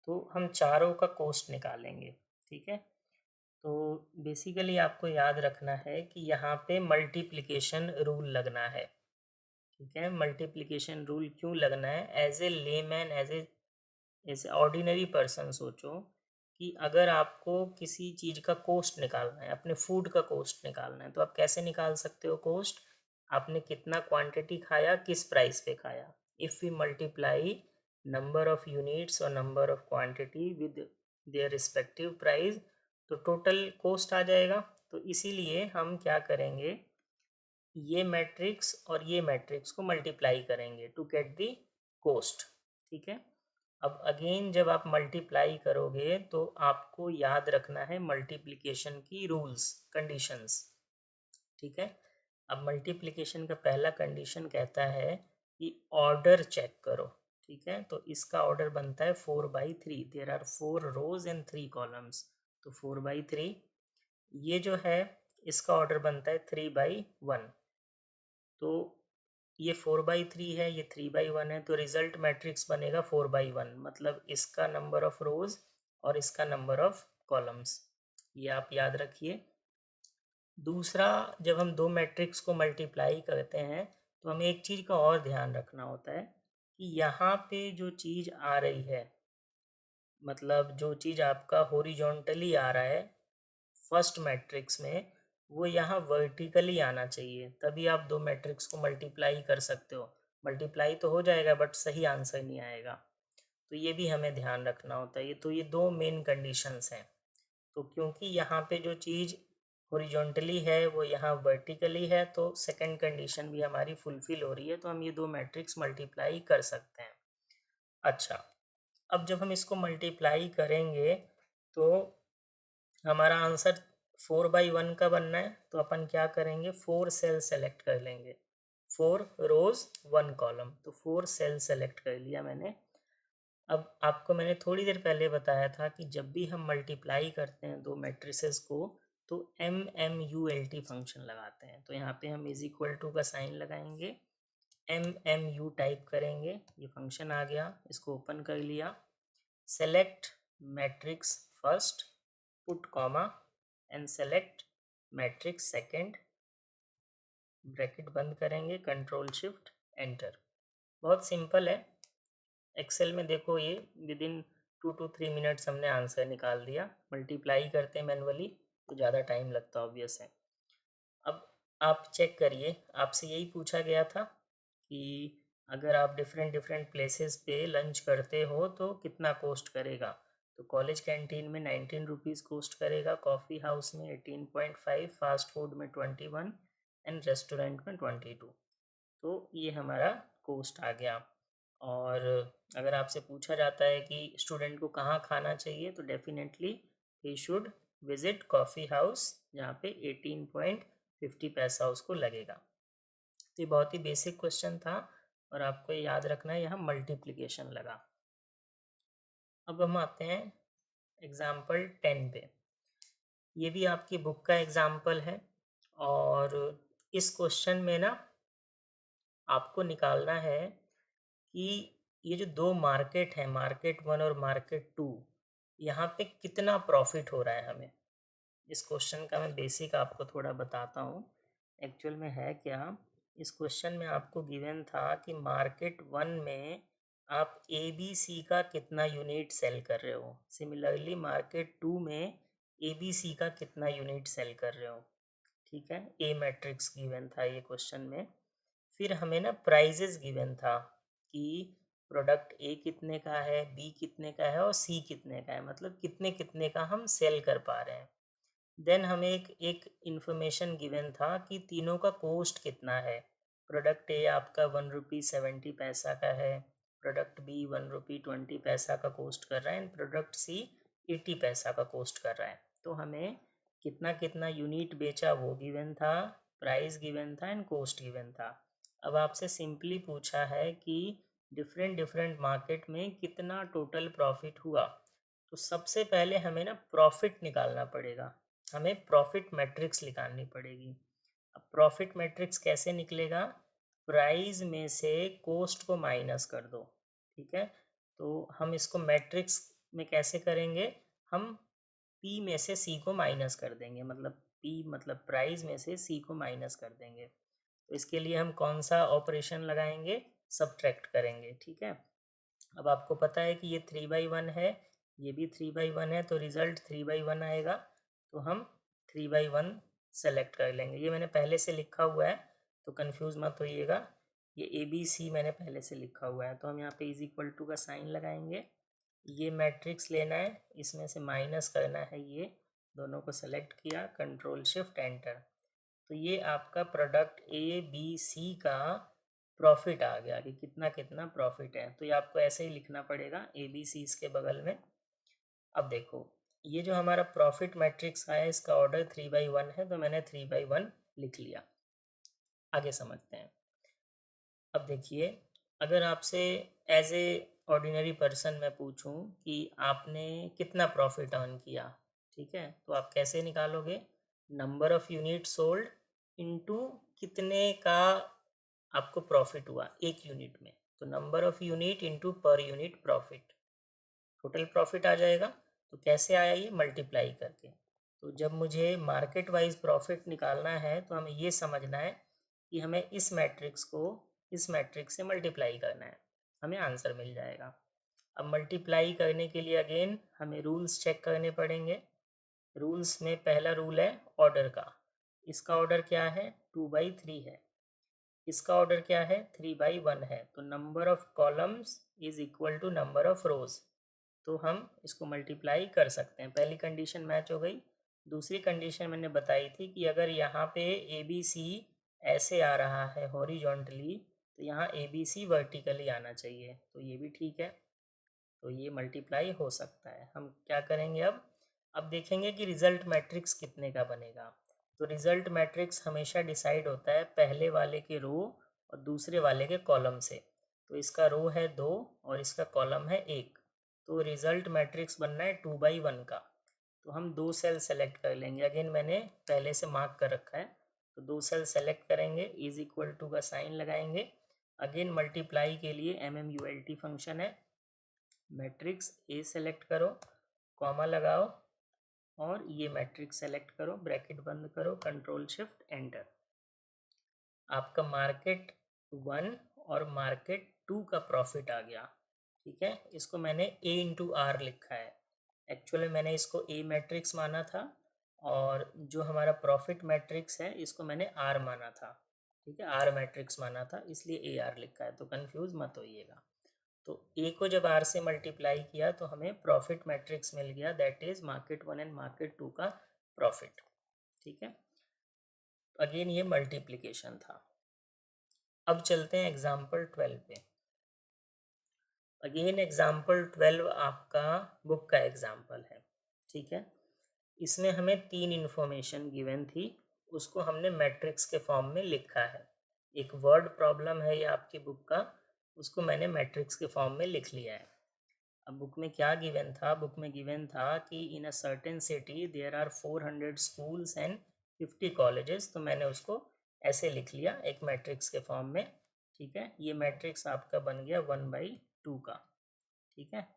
तो हम चारों का कॉस्ट निकालेंगे। ठीक है, तो बेसिकली आपको याद रखना है कि यहाँ पे मल्टीप्लिकेशन रूल लगना है। ठीक है, मल्टीप्लिकेशन रूल क्यों लगना है, as a layman, as a ordinary person सोचो कि अगर आपको किसी चीज़ का कॉस्ट निकालना है, अपने फूड का कॉस्ट निकालना है, तो आप कैसे निकाल सकते हो कॉस्ट, आपने कितना क्वांटिटी खाया, किस प्राइस पे खाया। If we multiply number of units और number of quantity with their respective price, तो टोटल कॉस्ट आ जाएगा। तो इसीलिए हम क्या करेंगे, ये मैट्रिक्स और ये मैट्रिक्स को मल्टीप्लाई करेंगे टू गेट दी कॉस्ट। ठीक है। अब अगेन जब आप मल्टीप्लाई करोगे तो आपको याद रखना है मल्टीप्लिकेशन की रूल्स, कंडीशंस। ठीक है। अब मल्टीप्लिकेशन का पहला कंडीशन कहता है कि ऑर्डर चेक करो। ठीक है। तो इसका ऑर्डर बनता है 4/3। There are 4 rows and 3 columns, तो 4/3। ये जो है इसका ऑर्डर बनता है 3/1। तो ये 4/3 है, ये 3/1 है, तो रिजल्ट मैट्रिक्स बनेगा 4/1, मतलब इसका नंबर ऑफ रोज और इसका नंबर ऑफ कॉलम्स। ये आप याद रखिए। दूसरा, जब हम दो मैट्रिक्स को मल्टीप्लाई करते हैं तो हमें एक चीज़ का और ध्यान रखना होता है कि यहाँ पे जो चीज़ आ रही है, मतलब जो चीज़ आपका हॉरिजॉन्टली आ रहा है फर्स्ट मैट्रिक्स में, वो यहाँ वर्टिकली आना चाहिए, तभी आप दो मैट्रिक्स को मल्टीप्लाई कर सकते हो। मल्टीप्लाई तो हो जाएगा बट सही आंसर नहीं आएगा, तो ये भी हमें ध्यान रखना होता है। ये तो ये दो मेन कंडीशंस हैं। तो क्योंकि यहाँ पे जो चीज़ हॉरिजॉन्टली है वो यहाँ वर्टिकली है, तो सेकंड कंडीशन भी हमारी फुलफिल हो रही है, तो हम ये दो मैट्रिक्स मल्टीप्लाई कर सकते हैं। अच्छा, अब जब हम इसको मल्टीप्लाई करेंगे तो हमारा आंसर 4/1 का बनना है, तो अपन क्या करेंगे, 4 सेल सेलेक्ट कर लेंगे, 4 रोज 1 कॉलम, तो 4 सेल सेलेक्ट कर लिया मैंने। अब आपको मैंने थोड़ी देर पहले बताया था कि जब भी हम मल्टीप्लाई करते हैं दो मैट्रिसेस को तो MMULT फंक्शन लगाते हैं। तो यहाँ पे हम इज इक्वल टू का साइन लगाएंगे, MMU टाइप करेंगे, ये फंक्शन आ गया, इसको ओपन कर लिया। Select matrix first, put comma and select matrix second, bracket बंद करेंगे, कंट्रोल शिफ्ट एंटर। बहुत सिंपल है। एक्सेल में देखो ये विद इन 2 to 3 मिनट्स हमने आंसर निकाल दिया। मल्टीप्लाई करते हैं मैनुअली तो ज़्यादा टाइम लगता है, ऑब्वियस है। अब आप चेक करिए, आपसे यही पूछा गया था कि अगर आप डिफरेंट डिफरेंट प्लेसेस पे लंच करते हो तो कितना कॉस्ट करेगा। तो कॉलेज कैंटीन में 19 रुपीज़ कॉस्ट करेगा, कॉफ़ी हाउस में 18.5, फास्ट फूड में 21 एंड रेस्टोरेंट में 22। तो ये हमारा कॉस्ट आ गया। और अगर आपसे पूछा जाता है कि स्टूडेंट को कहाँ खाना चाहिए, तो definitely he should visit coffee house, जहाँ पे 18.50 पैसा उसको लगेगा। तो ये बहुत ही बेसिक क्वेश्चन था और आपको याद रखना है यहाँ मल्टीप्लिकेशन लगा। अब हम आते हैं एग्जाम्पल 10 पे। ये भी आपकी बुक का एग्जाम्पल है और इस क्वेश्चन में ना आपको निकालना है कि ये जो दो मार्केट है, मार्केट 1 और मार्केट 2, यहाँ पे कितना प्रॉफिट हो रहा है हमें। इस क्वेश्चन का मैं बेसिक आपको थोड़ा बताता हूँ एक्चुअल में है क्या। इस क्वेश्चन में आपको गिवन था कि मार्केट 1 में आप ABC का कितना यूनिट सेल कर रहे हो, सिमिलरली मार्केट 2 में ABC का कितना यूनिट सेल कर रहे हो। ठीक है, ए मैट्रिक्स गिवन था ये क्वेश्चन में। फिर हमें ना प्राइजेस गिवन था कि प्रोडक्ट ए कितने का है, बी कितने का है और सी कितने का है, मतलब कितने कितने का हम सेल कर पा रहे हैं। देन हमें एक इन्फॉर्मेशन गिवन था कि तीनों का कॉस्ट कितना है। प्रोडक्ट ए आपका 1 रुपी 70 पैसा का है, प्रोडक्ट बी 1 रुपी 20 पैसा का कॉस्ट कर रहा है एंड प्रोडक्ट सी 80 पैसा का कॉस्ट कर रहा है। तो हमें कितना कितना यूनिट बेचा वो गिवन था, प्राइस गिवन था एंड कॉस्ट गिवन था। अब आपसे सिंपली पूछा है कि डिफरेंट डिफरेंट मार्केट में कितना टोटल प्रॉफिट हुआ। तो सबसे पहले हमें ना प्रॉफिट निकालना पड़ेगा, हमें प्रॉफिट मैट्रिक्स निकालनी पड़ेगी। अब प्रॉफिट मैट्रिक्स कैसे निकलेगा, प्राइस में से कॉस्ट को माइनस कर दो। ठीक है, तो हम इसको मैट्रिक्स में कैसे करेंगे, हम पी में से सी को माइनस कर देंगे, मतलब पी मतलब प्राइस में से सी को माइनस कर देंगे। तो इसके लिए हम कौन सा ऑपरेशन लगाएंगे, सब्ट्रैक्ट करेंगे। ठीक है, अब आपको पता है कि ये 3/1 है, ये भी 3/1 है, तो रिज़ल्ट 3/1 आएगा। तो हम 3/1 सेलेक्ट कर लेंगे, ये मैंने पहले से लिखा हुआ है, तो कंफ्यूज मत होइएगा, ये ABC मैंने पहले से लिखा हुआ है, तो हम यहाँ पे इज इक्वल टू का साइन लगाएंगे। ये मैट्रिक्स लेना है, इसमें से माइनस करना है, ये दोनों को सेलेक्ट किया, कंट्रोल शिफ्ट एंटर। तो ये आपका प्रोडक्ट ABC का प्रॉफिट आ गया कि कितना कितना प्रॉफिट है। तो ये आपको ऐसे ही लिखना पड़ेगा ABC इसके बगल में। अब देखो, ये जो हमारा प्रॉफिट मैट्रिक्स आया, इसका ऑर्डर 3/1 है, तो मैंने 3/1 लिख लिया। आगे समझते हैं। अब देखिए, अगर आपसे एज ए ऑर्डिनरी पर्सन मैं पूछूं कि आपने कितना प्रॉफिट अर्न किया, ठीक है, तो आप कैसे निकालोगे? Number of unit sold into कितने का आपको प्रॉफिट हुआ एक यूनिट में, तो number of unit into per unit profit, total profit आ जाएगा। तो कैसे आया? ये मल्टीप्लाई करके। तो जब मुझे मार्केट वाइज प्रॉफिट निकालना है तो हमें ये समझना है कि हमें इस मैट्रिक्स को इस मैट्रिक्स से मल्टीप्लाई करना है, हमें आंसर मिल जाएगा। अब मल्टीप्लाई करने के लिए अगेन हमें रूल्स चेक करने पड़ेंगे। रूल्स में पहला रूल है ऑर्डर का। इसका ऑर्डर क्या है? 2/3 है। इसका ऑर्डर क्या है? 3/1 है। तो number of columns is equal to number of rows. तो हम इसको मल्टीप्लाई कर सकते हैं। पहली कंडीशन मैच हो गई। दूसरी कंडीशन मैंने बताई थी कि अगर यहाँ पे ABC ऐसे आ रहा है हॉरिजॉन्टली, तो यहाँ ABC वर्टिकली आना चाहिए, तो ये भी ठीक है, तो ये मल्टीप्लाई हो सकता है। हम क्या करेंगे अब देखेंगे कि रिजल्ट मैट्रिक्स कितने का बनेगा। तो रिजल्ट मैट्रिक्स हमेशा डिसाइड होता है पहले वाले के रो और दूसरे वाले के कॉलम से। तो इसका रो है 2 और इसका कॉलम है 1, तो रिजल्ट मैट्रिक्स बनना है 2/1 का। तो हम 2 सेल सेलेक्ट कर लेंगे, अगेन मैंने पहले से मार्क कर रखा है, तो 2 सेल सेलेक्ट करेंगे, इज इक्वल टू का साइन लगाएंगे। अगेन मल्टीप्लाई के लिए MMULT फंक्शन है, मैट्रिक्स ए सेलेक्ट करो, कॉमा लगाओ, और ये मैट्रिक्स सेलेक्ट करो, ब्रैकेट बंद करो, कंट्रोल शिफ्ट एंटर। आपका मार्केट 1 और मार्केट 2 का प्रॉफिट आ गया, ठीक है। इसको मैंने A इंटू आर लिखा है, एक्चुअली मैंने इसको A मैट्रिक्स माना था, और जो हमारा प्रॉफिट मैट्रिक्स है इसको मैंने R माना था, ठीक है, R मैट्रिक्स माना था, इसलिए AR लिखा है, तो कंफ्यूज मत होइएगा। तो ए को जब आर से मल्टीप्लाई किया तो हमें प्रॉफिट मैट्रिक्स मिल गया, that is market 1 and market 2 का प्रॉफिट, ठीक है। अगेन ये मल्टीप्लिकेशन था। अब चलते हैं एग्जाम्पल 12 पे। अगेन एग्जाम्पल 12 आपका बुक का एग्जाम्पल है, ठीक है। इसमें हमें 3 इन्फॉर्मेशन गिवन थी, उसको हमने मैट्रिक्स के फॉर्म में लिखा है। एक वर्ड प्रॉब्लम है ये आपकी बुक का, उसको मैंने मैट्रिक्स के फॉर्म में लिख लिया है। अब बुक में क्या गिवन था? बुक में गिवन था कि in a certain city there are 400 schools and 50 colleges, तो मैंने उसको ऐसे लिख लिया एक मैट्रिक्स के फॉर्म में, ठीक है। ये मैट्रिक्स आपका बन गया 1/2 का, ठीक है।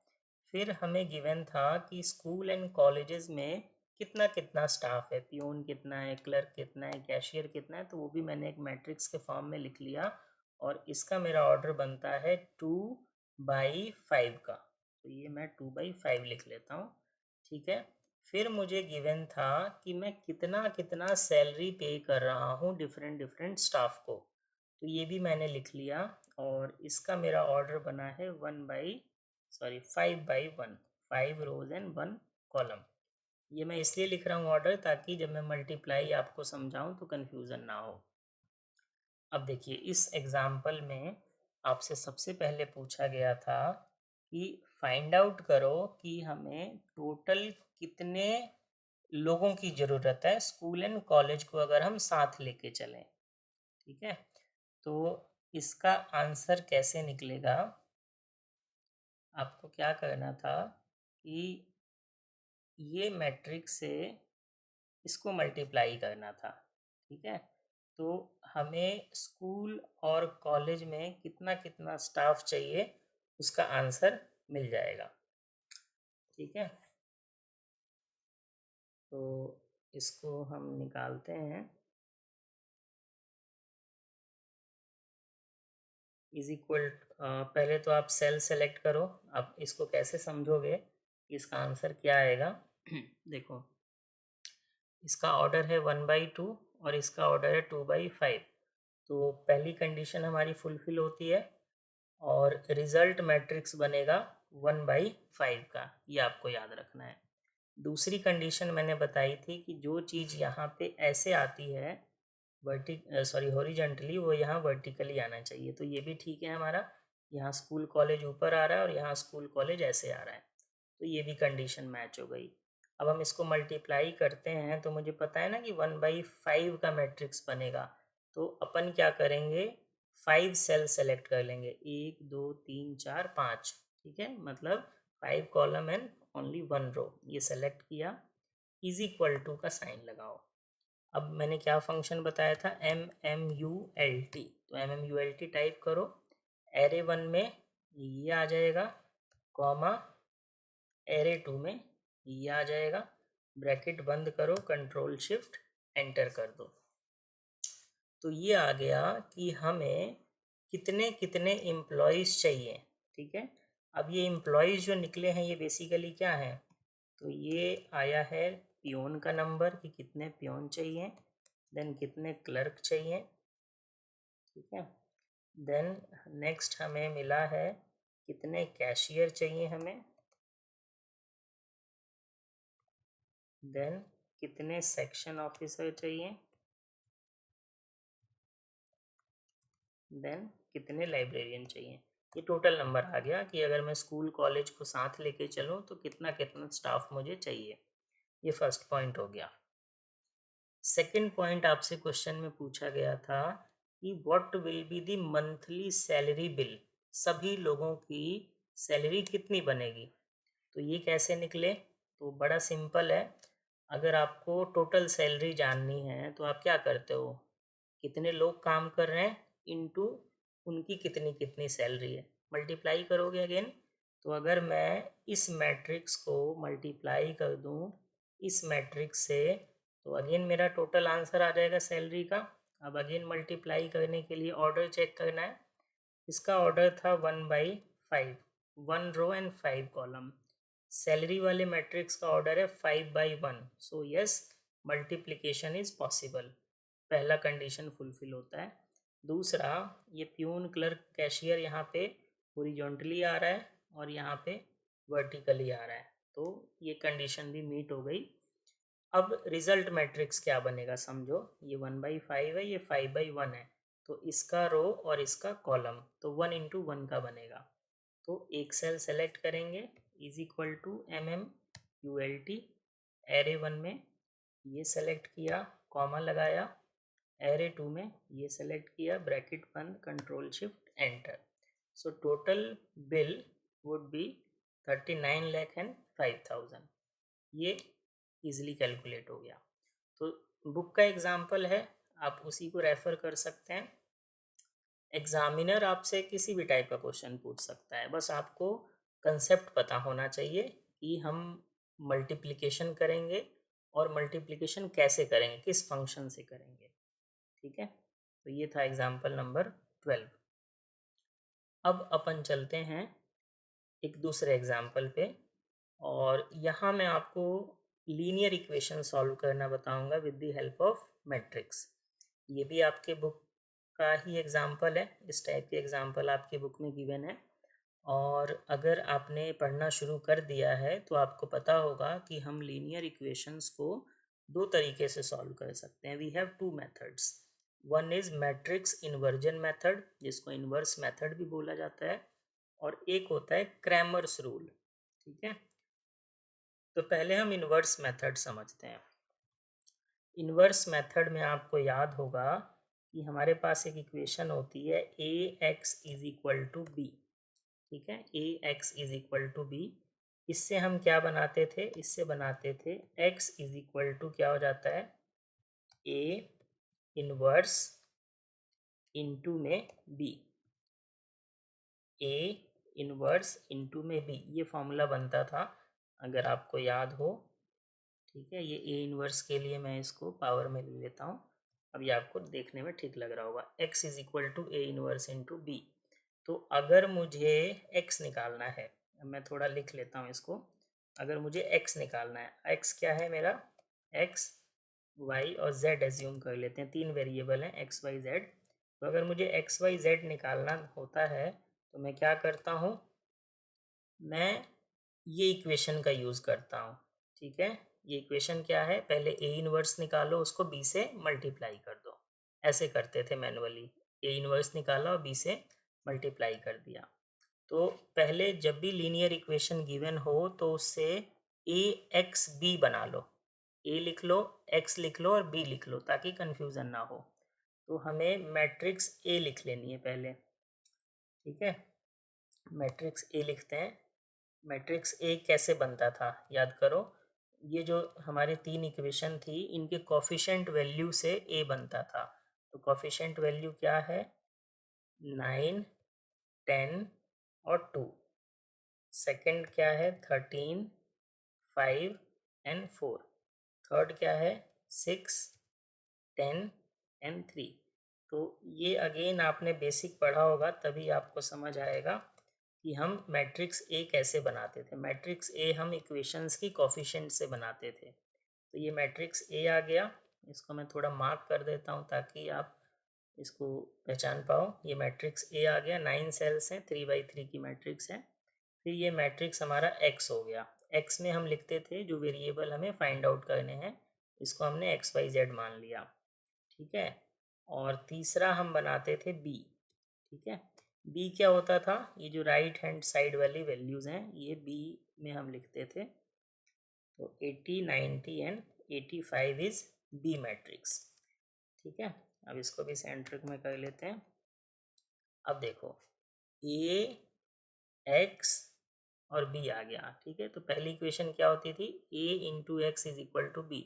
फिर हमें गिवन था कि स्कूल एंड कॉलेजेस में कितना कितना स्टाफ है, पियून कितना है, क्लर्क कितना है, कैशियर कितना है, तो वो भी मैंने एक मैट्रिक्स के फॉर्म में लिख लिया, और इसका मेरा ऑर्डर बनता है 2/5 का, तो ये मैं 2/5 लिख लेता हूँ, ठीक है। फिर मुझे गिवन था कि मैं कितना कितना सैलरी पे कर रहा हूँ डिफरेंट डिफरेंट स्टाफ को, तो ये भी मैंने लिख लिया, और इसका मेरा ऑर्डर बना है 5/1, 5 रोज एंड 1 कॉलम। ये मैं इसलिए लिख रहा हूँ ऑर्डर, ताकि जब मैं मल्टीप्लाई आपको समझाऊँ तो कन्फ्यूज़न ना हो। अब देखिए, इस एग्ज़ाम्पल में आपसे सबसे पहले पूछा गया था कि फाइंड आउट करो कि हमें टोटल कितने लोगों की ज़रूरत है स्कूल एंड कॉलेज को अगर हम साथ लेके चलें, ठीक है। तो इसका आंसर कैसे निकलेगा? आपको क्या करना था कि ये मैट्रिक्स से इसको मल्टीप्लाई करना था, ठीक है। तो हमें स्कूल और कॉलेज में कितना कितना स्टाफ चाहिए उसका आंसर मिल जाएगा, ठीक है। तो इसको हम निकालते हैं, इज इक्वल, पहले तो आप सेल सेलेक्ट करो। अब इसको कैसे समझोगे इसका आंसर क्या आएगा? देखो, इसका ऑर्डर है 1/2 और इसका ऑर्डर है 2/5, तो पहली कंडीशन हमारी फुलफिल होती है और रिजल्ट मैट्रिक्स बनेगा 1/5 का, ये आपको याद रखना है। दूसरी कंडीशन मैंने बताई थी कि जो चीज़ यहाँ पे ऐसे आती है हॉरिजॉन्टली, वो यहाँ वर्टिकली आना चाहिए। तो ये भी ठीक है हमारा, यहाँ स्कूल कॉलेज ऊपर आ रहा है और यहाँ स्कूल कॉलेज ऐसे आ रहा है, तो ये भी कंडीशन मैच हो गई। अब हम इसको मल्टीप्लाई करते हैं तो मुझे पता है ना कि 1/5 का मैट्रिक्स बनेगा। तो अपन क्या करेंगे, 5 सेल सेलेक्ट कर लेंगे, 1 2 3 4 5, ठीक है, मतलब 5 कॉलम एंड ओनली 1 रो, ये सेलेक्ट किया। इज इक्वल टू का साइन लगाओ। अब मैंने क्या फंक्शन बताया था, MMULT, तो MMULT टाइप करो। एरे 1 में ये आ जाएगा, कॉमा एरे 2 में ये आ जाएगा, ब्रैकेट बंद करो, कंट्रोल शिफ्ट एंटर कर दो। तो ये आ गया कि हमें कितने कितने एम्प्लॉयज़ चाहिए, ठीक है। अब ये एम्प्लॉयज़ जो निकले हैं ये बेसिकली क्या है, तो ये आया है पियोन का नंबर कि कितने पियोन चाहिए, देन कितने क्लर्क चाहिए, ठीक है। देन नेक्स्ट हमें मिला है कितने कैशियर चाहिए हमें, देन कितने सेक्शन ऑफिसर चाहिए, देन कितने लाइब्रेरियन चाहिए। ये टोटल नंबर आ गया कि अगर मैं स्कूल कॉलेज को साथ लेके चलूँ तो कितना कितना स्टाफ मुझे चाहिए। ये फर्स्ट पॉइंट हो गया। सेकंड पॉइंट आपसे क्वेश्चन में पूछा गया था कि what will be the monthly salary bill, सभी लोगों की सैलरी कितनी बनेगी। तो ये कैसे निकले, तो बड़ा सिंपल है। अगर आपको टोटल सैलरी जाननी है तो आप क्या करते हो, कितने लोग काम कर रहे हैं इनटू उनकी कितनी कितनी सैलरी है, मल्टीप्लाई करोगे अगेन। तो अगर मैं इस मैट्रिक्स को मल्टीप्लाई कर दूं इस मैट्रिक्स से, तो अगेन मेरा टोटल आंसर आ जाएगा सैलरी का। अब अगेन मल्टीप्लाई करने के लिए ऑर्डर चेक करना है। इसका ऑर्डर था 1/5, 1 रो एंड 5 कॉलम। सैलरी वाले मैट्रिक्स का ऑर्डर है 5/1, so yes, multiplication is possible. पहला कंडीशन फुलफिल होता है। दूसरा, ये प्यून क्लर्क कैशियर यहाँ पे हॉरिजॉन्टली आ रहा है और यहाँ पे वर्टिकली आ रहा है, तो ये कंडीशन भी मीट हो गई। अब रिजल्ट मैट्रिक्स क्या बनेगा समझो, ये 1/5 है, ये 5/1 है, तो इसका रो और इसका कॉलम तो 1 × 1 का बनेगा। तो एक सेल सेलेक्ट करेंगे, is equal to MMULT, array 1 में ये सेलेक्ट किया, कॉमा लगाया, एरे 2 में ये सेलेक्ट किया, ब्रैकेट बंद, control shift enter. So total bill would be 39,05,000। ये इजीली कैलकुलेट हो गया। तो बुक का एग्जाम्पल है, आप उसी को रेफ़र कर सकते हैं। एग्जामिनर आपसे किसी भी टाइप का क्वेश्चन पूछ सकता है, बस आपको कंसेप्ट पता होना चाहिए कि हम मल्टीप्लिकेशन करेंगे और मल्टीप्लिकेशन कैसे करेंगे, किस फंक्शन से करेंगे, ठीक है। तो ये था एग्जाम्पल नंबर 12। अब अपन चलते हैं एक दूसरे एग्जाम्पल पे, और यहाँ मैं आपको लीनियर इक्वेशन सॉल्व करना बताऊंगा with the help of matrix. ये भी आपके बुक का ही एग्जाम्पल है, इस टाइप के एग्जाम्पल आपकी बुक में गिवन है। और अगर आपने पढ़ना शुरू कर दिया है तो आपको पता होगा कि हम लीनियर इक्वेशंस को दो तरीके से सॉल्व कर सकते हैं। We have two methods, one is matrix inversion method, जिसको इन्वर्स मेथड भी बोला जाता है, और एक होता है क्रैमर्स रूल, ठीक है। तो पहले हम इन्वर्स मेथड समझते हैं। इन्वर्स मेथड में आपको याद होगा कि हमारे पास एक इक्वेशन होती है AX is equal to B, ठीक है, AX is equal to B. इससे हम क्या बनाते थे, इससे बनाते थे x इज इक्वल टू क्या हो जाता है, A इन्वर्स इंटू में बी, A इन्वर्स इंटू में बी, ये फॉर्मूला बनता था अगर आपको याद हो, ठीक है। ये A इन्वर्स के लिए मैं इसको पावर में ले लेता हूँ, अब ये आपको देखने में ठीक लग रहा होगा, x is equal to A inverse into B. तो अगर मुझे x निकालना है, मैं थोड़ा लिख लेता हूँ इसको, अगर मुझे x निकालना है, x क्या है मेरा, x y और z एज्यूम कर लेते हैं, तीन वेरिएबल हैं x y z। तो अगर मुझे एक्स वाई जेड निकालना होता है तो मैं क्या करता हूँ, मैं ये इक्वेशन का यूज़ करता हूँ। ठीक है, ये इक्वेशन क्या है, पहले ए इनवर्स निकालो, उसको बी से मल्टीप्लाई कर दो। ऐसे करते थे मैनुअली, ए इनवर्स निकाला और बी से मल्टीप्लाई कर दिया। तो पहले जब भी लीनियर इक्वेशन गिवन हो तो उससे ए एक्स बी बना लो, ए लिख लो, एक्स लिख लो और बी लिख लो ताकि कंफ्यूजन ना हो। तो हमें मैट्रिक्स ए लिख लेनी है पहले। ठीक है, मैट्रिक्स ए लिखते हैं। मैट्रिक्स ए कैसे बनता था याद करो, ये जो हमारे तीन इक्वेशन थी इनके कोफिशिएंट वैल्यू से ए बनता था। तो कोफिशिएंट वैल्यू क्या है, 9, 10 और 2। सेकंड क्या है, 13, 5 एंड 4। थर्ड क्या है, 6, 10 एंड 3। तो ये अगेन आपने बेसिक पढ़ा होगा तभी आपको समझ आएगा कि हम मैट्रिक्स ए कैसे बनाते थे। मैट्रिक्स ए हम इक्वेशंस की कोफिशिएंट से बनाते थे। तो ये मैट्रिक्स ए आ गया, इसको मैं थोड़ा मार्क कर देता हूँ ताकि आप इसको पहचान पाओ। ये मैट्रिक्स ए आ गया, 9 सेल्स हैं, 3x3 की मैट्रिक्स है। फिर ये मैट्रिक्स हमारा एक्स हो गया। एक्स में हम लिखते थे जो वेरिएबल हमें फाइंड आउट करने हैं, इसको हमने एक्स वाई जेड मान लिया। ठीक है, और तीसरा हम बनाते थे बी। ठीक है, बी क्या होता था, ये जो राइट हैंड साइड वाली वैल्यूज़ हैं ये बी में हम लिखते थे। तो 80, 90 एंड 85 इज बी मैट्रिक्स। ठीक है, अब इसको भी सेंट्रिक में कर लेते हैं। अब देखो, ए एक्स और बी आ गया। ठीक है, तो पहली इक्वेशन क्या होती थी, a into x is equal to B.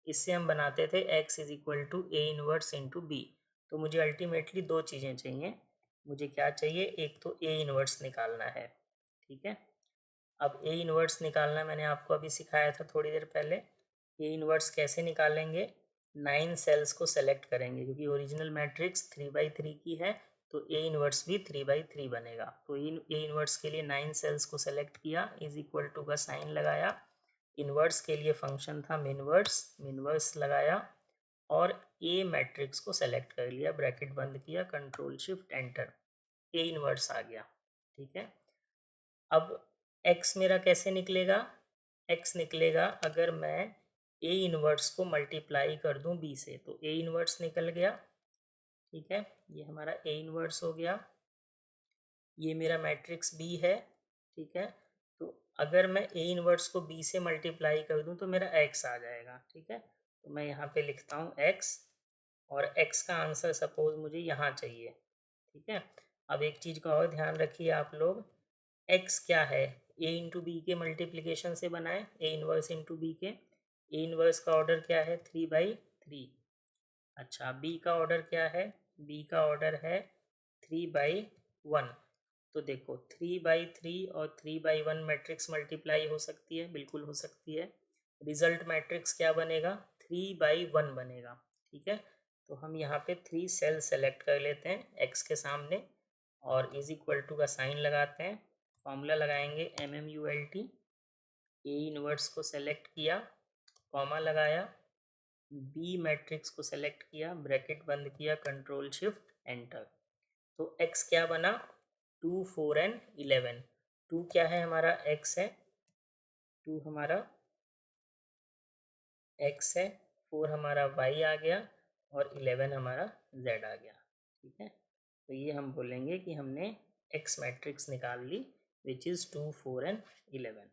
इससे हम बनाते थे x is equal to A inverse into B. तो मुझे अल्टीमेटली दो चीज़ें चाहिए। मुझे क्या चाहिए, एक तो ए इनवर्स निकालना है। ठीक है, अब ए इनवर्स निकालना मैंने आपको अभी सिखाया था थोड़ी देर पहले। ए इनवर्स कैसे निकालेंगे, 9 सेल्स को सेलेक्ट करेंगे क्योंकि ओरिजिनल मैट्रिक्स 3x3 की है, तो ए इनवर्स भी 3x3 बनेगा। तो ए इनवर्स के लिए 9 सेल्स को सेलेक्ट किया, इज इक्वल टू का साइन लगाया। इनवर्स के लिए फंक्शन था मिनवर्स, मिनवर्स लगाया और ए मैट्रिक्स को सेलेक्ट कर लिया, ब्रैकेट बंद किया, control shift enter, a inverse आ गया। ठीक है, अब x मेरा कैसे निकलेगा, x निकलेगा अगर मैं a इनवर्स को मल्टीप्लाई कर दूं b से, तो a इनवर्स निकल गया। ठीक है, ये हमारा a इनवर्स हो गया, ये मेरा मैट्रिक्स b है। ठीक है, तो अगर मैं a इनवर्स को b से मल्टीप्लाई कर दूं तो मेरा x आ जाएगा। ठीक है, तो मैं यहाँ पे लिखता हूँ x, और x का आंसर सपोज मुझे यहाँ चाहिए। ठीक है, अब एक चीज़ का और ध्यान रखिए आप लोग, x क्या है, a इंटू बी के मल्टीप्लिकेशन से बनाए, a इनवर्स इंटू बी के। a इनवर्स का ऑर्डर क्या है, 3/3। अच्छा, b का ऑर्डर क्या है, b का ऑर्डर है 3/1। तो देखो 3/3 और 3/1 मैट्रिक्स मल्टीप्लाई हो सकती है, बिल्कुल हो सकती है। रिजल्ट मैट्रिक्स क्या बनेगा, 3/1 बनेगा। ठीक है, तो हम यहाँ पे 3 सेल सेलेक्ट कर लेते हैं x के सामने और इज इक्वल टू का साइन लगाते हैं, फॉर्मूला लगाएंगे MMULT। ए इनवर्स को सेलेक्ट किया, कॉमा लगाया, बी मैट्रिक्स को सेलेक्ट किया, ब्रैकेट बंद किया, कंट्रोल शिफ्ट एंटर। तो x क्या बना, 2, 4 एंड 11। 2 क्या है हमारा, x है, 2 हमारा x है, 4 हमारा y आ गया और 11 हमारा z आ गया। ठीक है, तो ये हम बोलेंगे कि हमने x मैट्रिक्स निकाल ली विच इज़ 2, 4 एंड 11।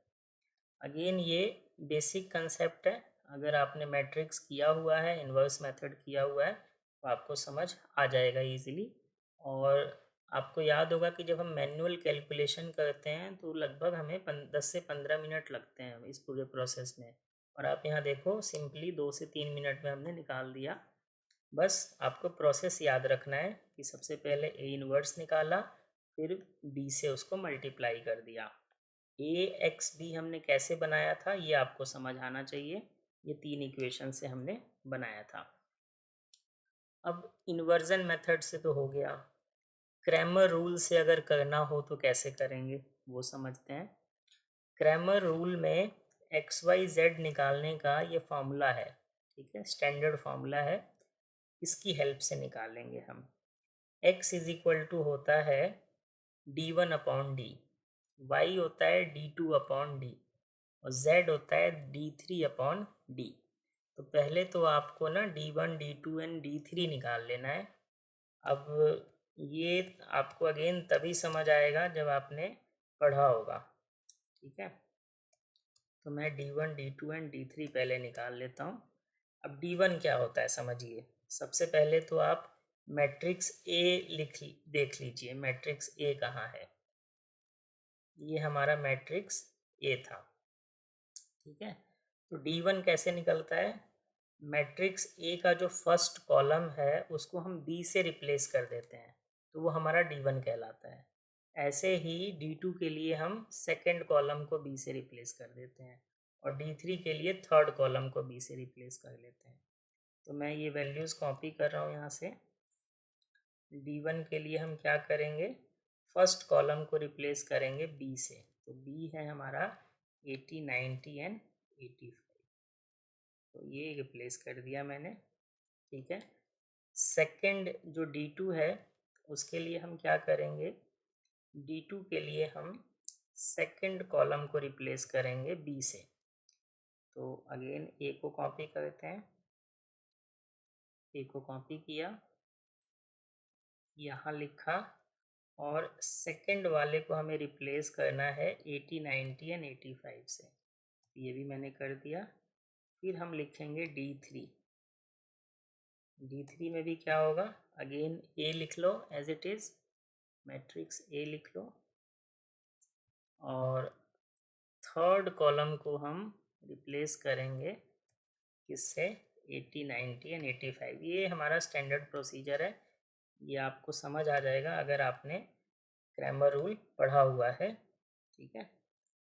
अगेन ये बेसिक कंसेप्ट है, अगर आपने मैट्रिक्स किया हुआ है, इन्वर्स मेथड किया हुआ है तो आपको समझ आ जाएगा इजीली। और आपको याद होगा कि जब हम मैनुअल कैलकुलेशन करते हैं तो लगभग हमें 10 से 15 मिनट लगते हैं इस पूरे प्रोसेस में, और आप यहाँ देखो सिंपली 2 से 3 मिनट में हमने निकाल दिया। बस आपको प्रोसेस याद रखना है कि सबसे पहले ए इनवर्स निकाला, फिर बी से उसको मल्टीप्लाई कर दिया। ए एक्स बी हमने कैसे बनाया था ये आपको समझ आना चाहिए, ये तीन इक्वेशन से हमने बनाया था। अब इन्वर्जन मेथड से तो हो गया, क्रैमर रूल से अगर करना हो तो कैसे करेंगे वो समझते हैं। क्रैमर रूल में एक्स वाई जेड निकालने का ये फॉर्मूला है। ठीक है, स्टैंडर्ड फार्मूला है, इसकी हेल्प से निकालेंगे हम। x इज इक्वल टू होता है d1/d, y होता है d2/d और z होता है d3/d। तो पहले तो आपको ना d1, d2 एंड d3 निकाल लेना है। अब ये आपको अगेन तभी समझ आएगा जब आपने पढ़ा होगा, ठीक है। तो मैं d1, d2 एंड d3 पहले निकाल लेता हूँ। अब d1 क्या होता है समझिए। सबसे पहले तो आप मैट्रिक्स ए देख लीजिए, मैट्रिक्स ए कहाँ है। ये हमारा मैट्रिक्स ए था, ठीक है। तो d1 कैसे निकलता है, मैट्रिक्स ए का जो फर्स्ट कॉलम है उसको हम बी से रिप्लेस कर देते हैं, तो वो हमारा d1 कहलाता है। ऐसे ही d2 के लिए हम सेकंड कॉलम को बी से रिप्लेस कर देते हैं और d3 के लिए थर्ड कॉलम को बी से रिप्लेस कर लेते हैं। तो मैं ये वैल्यूज़ कॉपी कर रहा हूँ यहाँ से। d1 के लिए हम क्या करेंगे, फर्स्ट कॉलम को रिप्लेस करेंगे बी से, तो बी है हमारा 80, 90 एंड 85। तो ये रिप्लेस कर दिया मैंने, ठीक है। सेकंड जो d2 है उसके लिए हम क्या करेंगे, d2 के लिए हम सेकंड कॉलम को रिप्लेस करेंगे बी से। तो अगेन ए को कॉपी करते हैं, ए को कॉपी किया, यहाँ लिखा और सेकंड वाले को हमें रिप्लेस करना है 80, 90 एंड 85 से। ये भी मैंने कर दिया। फिर हम लिखेंगे d3। d3 में भी क्या होगा, अगेन ए लिख लो as it is, matrix a लिख लो और थर्ड कॉलम को हम रिप्लेस करेंगे किससे, 80, 90 एंड 85। ये हमारा स्टैंडर्ड प्रोसीजर है, ये आपको समझ आ जाएगा अगर आपने क्रैमर रूल पढ़ा हुआ है, ठीक है।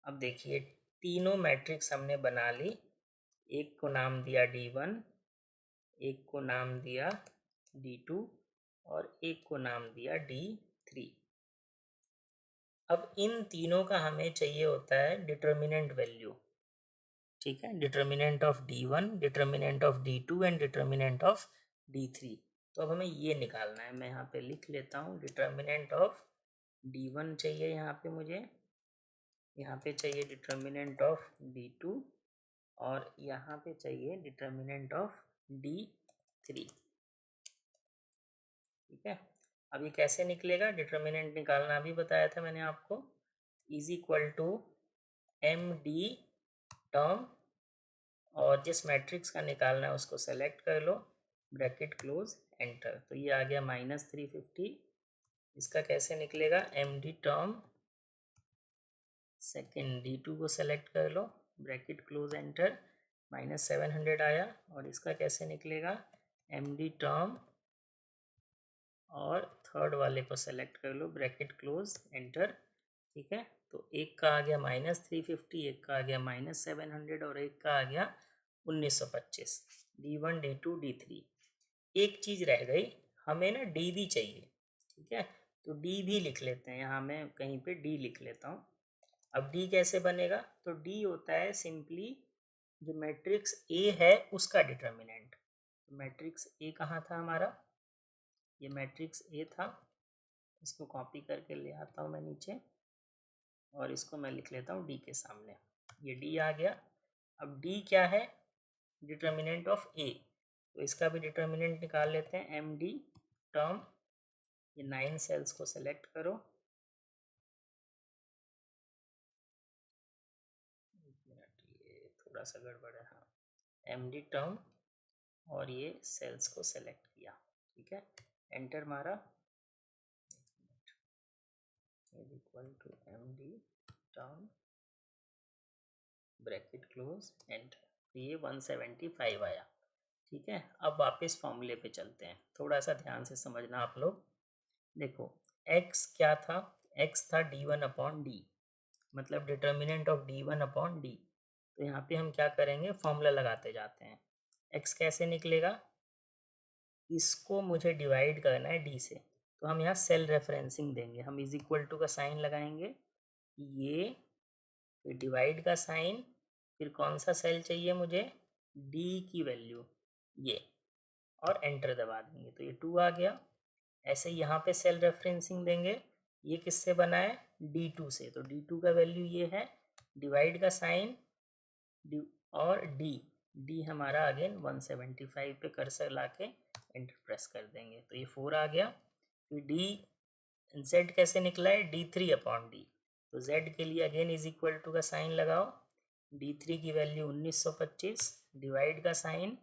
अब देखिए तीनों मैट्रिक्स हमने बना ली, एक को नाम दिया d1, एक को नाम दिया d2 और एक को नाम दिया d3। अब इन तीनों का हमें चाहिए होता है डिटर्मिनेंट वैल्यू, ठीक है। Determinant of d1, determinant of d2 and determinant of d3। तो अब हमें ये निकालना है, मैं यहाँ पे लिख लेता हूँ। डिटर्मिनेंट ऑफ d1 चाहिए यहाँ पे मुझे, यहाँ पे चाहिए डिटर्मिनेंट ऑफ d2 और यहाँ पे चाहिए डिटर्मिनेंट ऑफ d3, ठीक है। अब ये कैसे निकलेगा, डिटर्मिनेंट निकालना अभी बताया था मैंने आपको, is equal to M D term और जिस मैट्रिक्स का निकालना है उसको सेलेक्ट कर लो, ब्रैकेट क्लोज एंटर। तो ये आ गया -350। इसका कैसे निकलेगा, M D term second d2 को सेलेक्ट कर लो, ब्रैकेट क्लोज एंटर, -700 आया। और इसका कैसे निकलेगा, एम डी टर्म और थर्ड वाले को सेलेक्ट कर लो, ब्रैकेट क्लोज एंटर, ठीक है। तो एक का आ गया -350, एक का आ गया -700 और एक का आ गया 1925। d1, d2, d3। एक चीज़ रह गई, हमें ना डी भी चाहिए, ठीक है। तो डी भी लिख लेते हैं, यहाँ मैं कहीं पे डी लिख लेता हूँ। अब डी कैसे बनेगा, तो डी होता है सिंपली जो मैट्रिक्स ए है उसका डिटर्मिनेंट। तो मैट्रिक्स ए कहाँ था हमारा, ये मैट्रिक्स ए था, इसको कॉपी करके ले आता हूँ मैं नीचे और इसको मैं लिख लेता हूँ डी के सामने। ये डी आ गया। अब डी क्या है, डिटर्मिनेंट ऑफ ए, तो इसका भी डिटर्मिनेंट निकाल लेते हैं, एम डी टर्म। ये 9 सेल्स को सेलेक्ट करो, ये थोड़ा सा गड़बड़ है, हाँ, एम डी टर्म और ये सेल्स को सेलेक्ट किया, ठीक है। एंटर मारा, is equal to M D term bracket close enter. तो ये 175 आया, ठीक है। अब वापस फॉर्मूले पे चलते हैं, थोड़ा सा ध्यान से समझना आप लोग। देखो x क्या था, x था d1/d, मतलब डिटर्मिनेंट ऑफ d1/d। तो यहाँ पे हम क्या करेंगे, फॉर्मूला लगाते जाते हैं। x कैसे निकलेगा, इसको मुझे डिवाइड करना है d से, तो हम यहाँ सेल रेफरेंसिंग देंगे, हम इज इक्वल टू का साइन लगाएंगे, ये फिर डिवाइड का साइन, फिर कौन सा सेल चाहिए मुझे, d की वैल्यू ये, और एंटर दबा देंगे। तो ये 2 आ गया, ऐसे यहाँ पे सेल रेफरेंसिंग देंगे, ये किससे बना है, D2 से, तो D2 का वैल्यू ये है, डिवाइड का साइन और डी हमारा अगेन 175 पे कर्सर लाके एंटर प्रेस कर देंगे, तो ये 4 आ गया। फिर डी जेड कैसे निकला है, D3/D, तो जेड के लिए अगेन इज इक्वल टू का साइन लगाओ, D3 की वैल्यू 1925, डिवाइड का साइन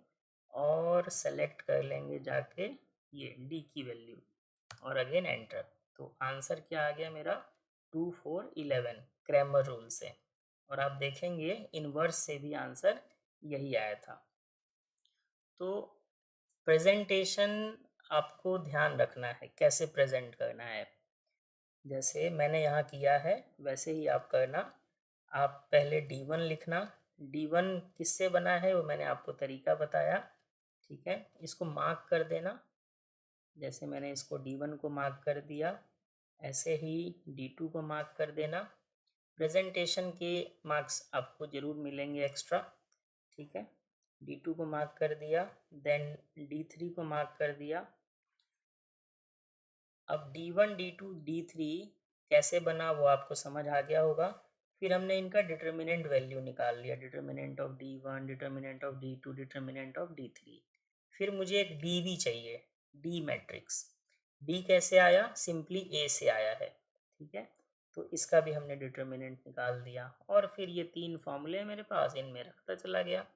और सेलेक्ट कर लेंगे जाके ये डी की वैल्यू और अगेन एंटर, तो आंसर क्या आ गया मेरा 2411 क्रैमर रूल से। और आप देखेंगे इनवर्स से भी आंसर यही आया था। तो प्रेजेंटेशन आपको ध्यान रखना है कैसे प्रेजेंट करना है, जैसे मैंने यहाँ किया है वैसे ही आप करना। आप पहले D1 लिखना, D1 किससे बना है वो मैंने आपको तरीका बताया, ठीक है, इसको मार्क कर देना, जैसे मैंने इसको D1 को मार्क कर दिया, ऐसे ही D2 को मार्क कर देना। प्रेजेंटेशन के मार्क्स आपको ज़रूर मिलेंगे एक्स्ट्रा, ठीक है। D2 को मार्क कर दिया, देन D3 को मार्क कर दिया। अब D1, D2, D3 कैसे बना वो आपको समझ आ गया होगा। फिर हमने इनका डिटर्मिनेंट वैल्यू निकाल लिया, determinant of D1, determinant of D2, determinant of D3। फिर मुझे एक D भी चाहिए, D मैट्रिक्स। D कैसे आया, सिंपली A से आया है, ठीक है, तो इसका भी हमने डिटर्मिनेंट निकाल दिया। और फिर ये 3 फॉर्मूले मेरे पास, इनमें रखता चला गया,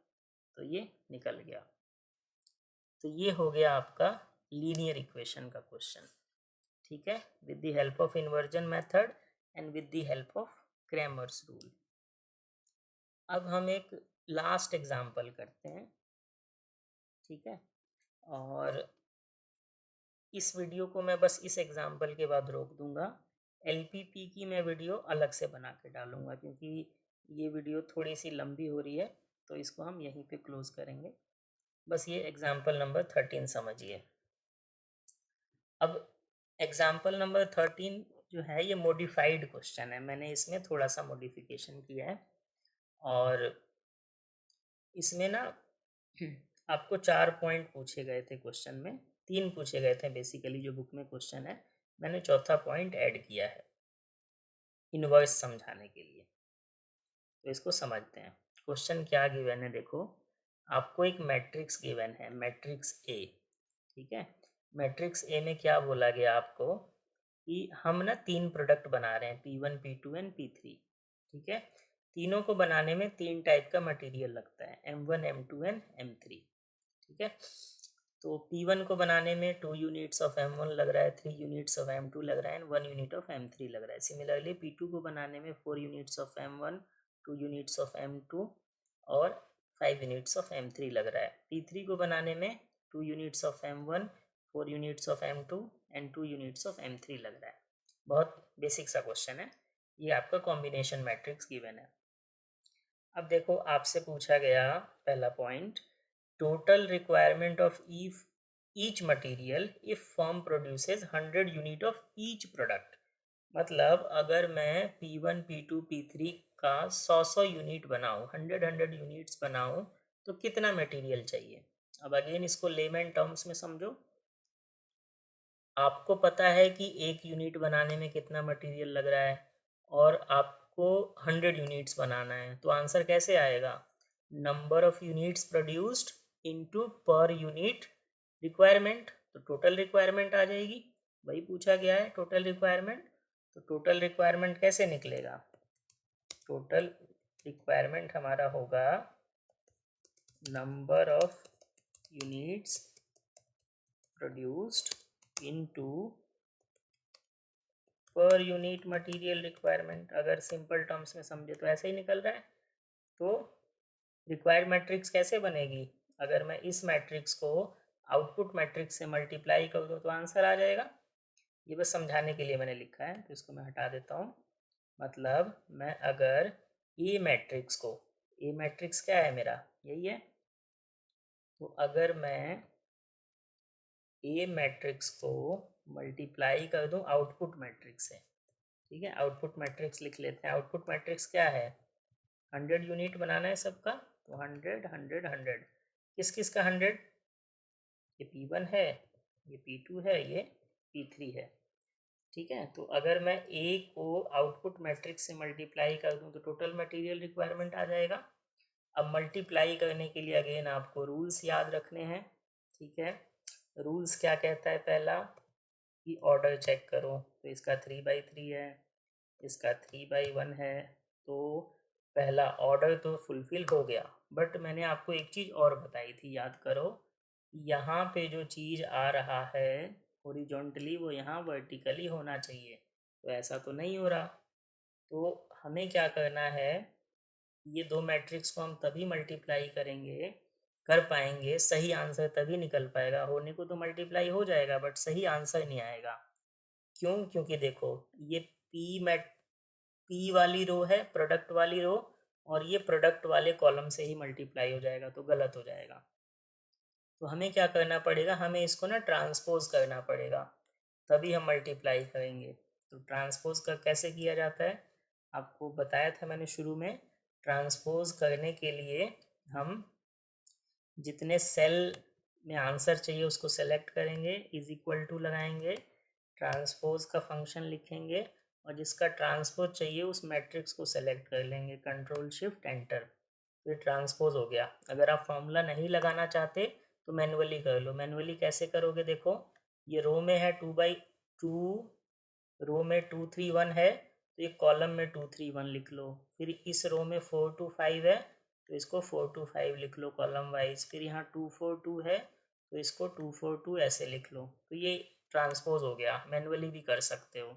तो ये निकल गया। तो ये हो गया आपका लीनियर इक्वेशन का क्वेश्चन, ठीक है, with the help of inversion method and with the help of Cramer's rule. अब हम एक लास्ट एग्जांपल करते हैं, ठीक है, और इस वीडियो को मैं बस इस एग्जांपल के बाद रोक दूंगा। LPP की मैं वीडियो अलग से बना के डालूंगा, क्योंकि ये वीडियो थोड़ी सी लंबी हो रही है, तो इसको हम यहीं पे क्लोज करेंगे। बस ये एग्जांपल नंबर 13 समझिए। अब एग्जाम्पल नंबर 13 जो है ये मॉडिफाइड क्वेश्चन है, मैंने इसमें थोड़ा सा मॉडिफिकेशन किया है। और इसमें ना आपको 4 पॉइंट पूछे गए थे क्वेश्चन में, 3 पूछे गए थे बेसिकली जो बुक में क्वेश्चन है, मैंने चौथा पॉइंट ऐड किया है इनवर्स समझाने के लिए। तो इसको समझते हैं, क्वेश्चन क्या गिवन है, देखो आपको एक मैट्रिक्स गिवन है, मैट्रिक्स ए, ठीक है। मैट्रिक्स ए में क्या बोला गया आपको कि हम ना 3 प्रोडक्ट बना रहे हैं, P1, P2 एंड P3, ठीक है। तीनों को बनाने में 3 टाइप का मटेरियल लगता है, M1, M2 एंड M3, ठीक है। तो P1 को बनाने में 2 यूनिट्स ऑफ M1 लग रहा है, 3 यूनिट्स ऑफ M2 लग रहा है एंड 1 यूनिट ऑफ M3 लग रहा है। सिमिलरली P2 को बनाने में 4 units of M1, 2 units of M2 और 5 यूनिट्स ऑफ M3 लग रहा है। P3 को बनाने में 2 units of M1, 4 units of M2 and 2 units of M3 लग रहा है। बहुत बेसिक सा क्वेश्चन है, ये आपका कॉम्बिनेशन मैट्रिक्स गिवन है। अब देखो आपसे पूछा गया पहला point, total requirement of each material if firm produces 100 unit of each product. मतलब अगर मैं P1, P2, P3 का 100 यूनिट बनाऊँ, 100 यूनिट्स बनाऊँ, तो कितना मटेरियल चाहिए। अब अगेन इसको लेमैन टर्म्स में समझो, आपको पता है कि 1 यूनिट बनाने में कितना मटेरियल लग रहा है और आपको 100 यूनिट्स बनाना है, तो आंसर कैसे आएगा, number of units produced into per unit requirement, तो टोटल रिक्वायरमेंट आ जाएगी, वही पूछा गया है टोटल रिक्वायरमेंट। तो टोटल रिक्वायरमेंट कैसे निकलेगा, टोटल रिक्वायरमेंट हमारा होगा number of units produced into per unit material requirement. अगर सिंपल टर्म्स में समझे तो ऐसे ही निकल रहा है। तो रिक्वायर्ड मैट्रिक्स कैसे बनेगी, अगर मैं इस मैट्रिक्स को आउटपुट मैट्रिक्स से मल्टीप्लाई कर दूँ तो आंसर आ जाएगा। ये बस समझाने के लिए मैंने लिखा है, तो इसको मैं हटा देता हूँ। मतलब मैं अगर ए मैट्रिक्स को, ए मैट्रिक्स क्या है मेरा, यही है, तो अगर मैं ए मैट्रिक्स को मल्टीप्लाई कर दूं आउटपुट मैट्रिक्स से, ठीक है, आउटपुट मैट्रिक्स लिख लेते हैं। आउटपुट मैट्रिक्स क्या है, 100 यूनिट बनाना है सबका, तो 100 100 100, किस किस का 100, ये P1 है, ये P2 है, ये P3 है, ठीक है। तो अगर मैं ए को आउटपुट मैट्रिक्स से मल्टीप्लाई कर दूं तो टोटल मटेरियल रिक्वायरमेंट आ जाएगा। अब मल्टीप्लाई करने के लिए अगेन आपको रूल्स याद रखने हैं, ठीक है। रूल्स क्या कहता है, पहला कि ऑर्डर चेक करो, तो इसका 3/3 है, इसका 3/1 है, तो पहला ऑर्डर तो फुलफिल हो गया। बट मैंने आपको एक चीज़ और बताई थी, याद करो, यहाँ पे जो चीज़ आ रहा है हॉरिजॉन्टली वो यहाँ वर्टिकली होना चाहिए, तो ऐसा तो नहीं हो रहा। तो हमें क्या करना है, ये दो मैट्रिक्स को हम तभी मल्टीप्लाई कर पाएंगे, सही आंसर तभी निकल पाएगा। होने को तो मल्टीप्लाई हो जाएगा बट सही आंसर नहीं आएगा। क्यों? क्योंकि देखो ये पी वाली रो है, प्रोडक्ट वाली रो, और ये प्रोडक्ट वाले कॉलम से ही मल्टीप्लाई हो जाएगा, तो गलत हो जाएगा। तो हमें क्या करना पड़ेगा, हमें इसको ना ट्रांसपोज करना पड़ेगा, तभी हम मल्टीप्लाई करेंगे। तो ट्रांसपोज का कैसे किया जाता है, आपको बताया था मैंने शुरू में। ट्रांसपोज करने के लिए हम जितने सेल में आंसर चाहिए उसको सेलेक्ट करेंगे, इज इक्वल टू लगाएंगे, ट्रांसपोज का फंक्शन लिखेंगे, और जिसका ट्रांसपोज चाहिए उस मैट्रिक्स को सेलेक्ट कर लेंगे, कंट्रोल शिफ्ट एंटर, तो ये ट्रांसपोज हो गया। अगर आप फॉर्मूला नहीं लगाना चाहते तो मैनुअली कर लो। मैनुअली कैसे करोगे, देखो ये रो में है 2/2, रो में 2 3 1 है, तो ये कॉलम में 2 3 1 लिख लो। फिर इस रो में 4 2 5 है, तो इसको 4 2 5 लिख लो कॉलम वाइज। फिर यहाँ 2 4 2 है, तो इसको 2 4 2 ऐसे लिख लो। तो ये ट्रांसपोज हो गया, मैनुअली भी कर सकते हो।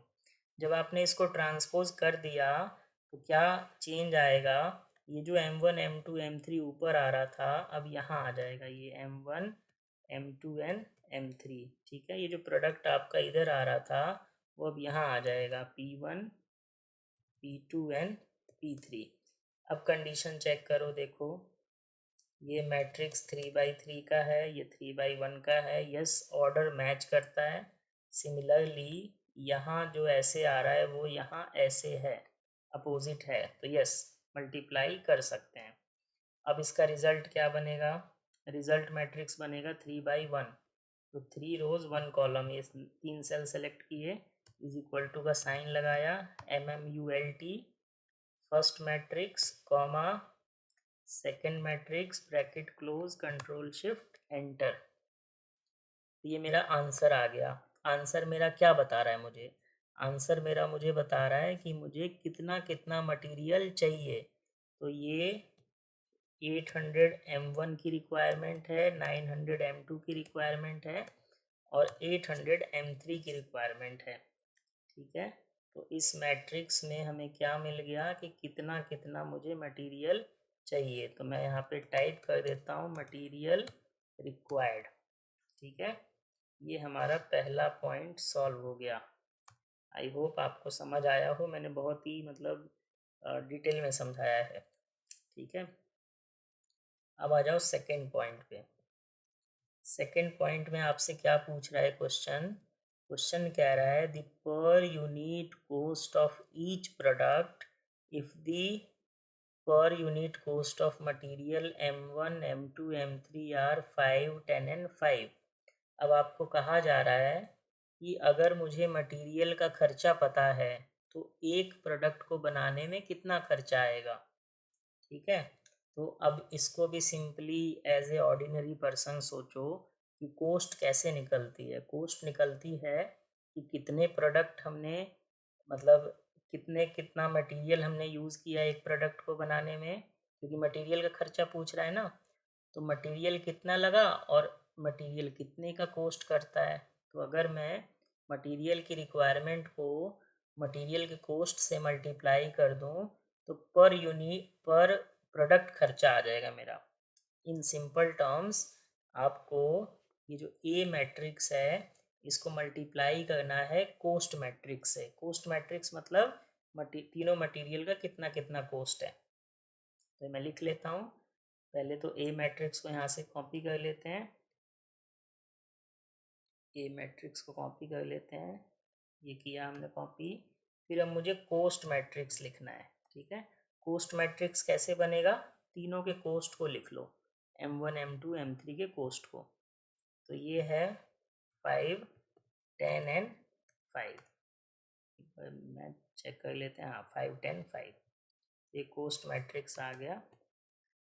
जब आपने इसको ट्रांसपोज कर दिया तो क्या चेंज आएगा, ये जो M1 M2 M3 ऊपर आ रहा था अब यहाँ आ जाएगा, ये M1 M2 एंड M3, ठीक है। ये जो प्रोडक्ट आपका इधर आ रहा था वो अब यहाँ आ जाएगा, P1 P2 एंड P3। अब कंडीशन चेक करो, देखो ये मैट्रिक्स 3/3 का है, ये 3/1 का है, यस ऑर्डर मैच करता है। सिमिलरली यहाँ जो ऐसे आ रहा है वो यहाँ ऐसे है, अपोजिट है, तो यस मल्टीप्लाई कर सकते हैं। अब इसका रिजल्ट क्या बनेगा, रिजल्ट मैट्रिक्स बनेगा 3/1, तो 3 रोज 1 कॉलम, ये 3 सेल सेलेक्ट किए, इज इक्वल टू का साइन लगाया, MMULT first matrix comma second matrix bracket close control shift enter. तो ये मेरा आंसर आ गया। आंसर मेरा क्या बता रहा है मुझे, आंसर मेरा मुझे बता रहा है कि मुझे कितना कितना मटेरियल चाहिए। तो ये 800 M1 की रिक्वायरमेंट है, 900 M2 की रिक्वायरमेंट है, और 800 M3 की रिक्वायरमेंट है, ठीक है। तो इस मैट्रिक्स में हमें क्या मिल गया कि कितना कितना मुझे मटेरियल चाहिए। तो मैं यहाँ पे टाइप कर देता हूँ मटेरियल रिक्वायर्ड, ठीक है। ये हमारा पहला पॉइंट सॉल्व हो गया। आई होप आपको समझ आया हो, मैंने बहुत ही मतलब डिटेल में समझाया है, ठीक है। अब आ जाओ सेकेंड पॉइंट पे। सेकेंड पॉइंट में आपसे क्या पूछ रहा है क्वेश्चन, क्वेश्चन कह रहा है the per unit cost of each product if the per unit cost of material M1 M2 M3 are 5 10 and 5। अब आपको कहा जा रहा है कि अगर मुझे मटेरियल का खर्चा पता है तो एक प्रोडक्ट को बनाने में कितना खर्चा आएगा, ठीक है। तो अब इसको भी simply as a ordinary person सोचो कि कोस्ट कैसे निकलती है। कोस्ट निकलती है कि कितने प्रोडक्ट हमने, मतलब कितना मटेरियल हमने यूज़ किया एक प्रोडक्ट को बनाने में, क्योंकि मटेरियल का खर्चा पूछ रहा है ना। तो मटेरियल कितना लगा और मटेरियल कितने का कॉस्ट करता है। तो अगर मैं मटेरियल की रिक्वायरमेंट को मटेरियल के कॉस्ट से मल्टीप्लाई कर दूं तो पर यूनिट पर प्रोडक्ट खर्चा आ जाएगा मेरा। इन सिंपल टर्म्स आपको ये जो ए मैट्रिक्स है इसको मल्टीप्लाई करना है कॉस्ट मैट्रिक्स से। कॉस्ट मैट्रिक्स मतलब तीनों मटेरियल का कितना कितना कॉस्ट है। तो मैं लिख लेता हूँ, पहले तो ए मैट्रिक्स को यहाँ से कॉपी कर लेते हैं, ए मैट्रिक्स को कॉपी कर लेते हैं, ये किया हमने कॉपी। फिर अब मुझे कोस्ट मैट्रिक्स लिखना है, ठीक है। कोस्ट मैट्रिक्स कैसे बनेगा, तीनों के कोस्ट को लिख लो, M1 M2 M3 के कोस्ट को। तो ये है 5 10 एंड 5। मैं चेक कर लेते हैं, हाँ 5 10 5, ये कोस्ट मैट्रिक्स आ गया।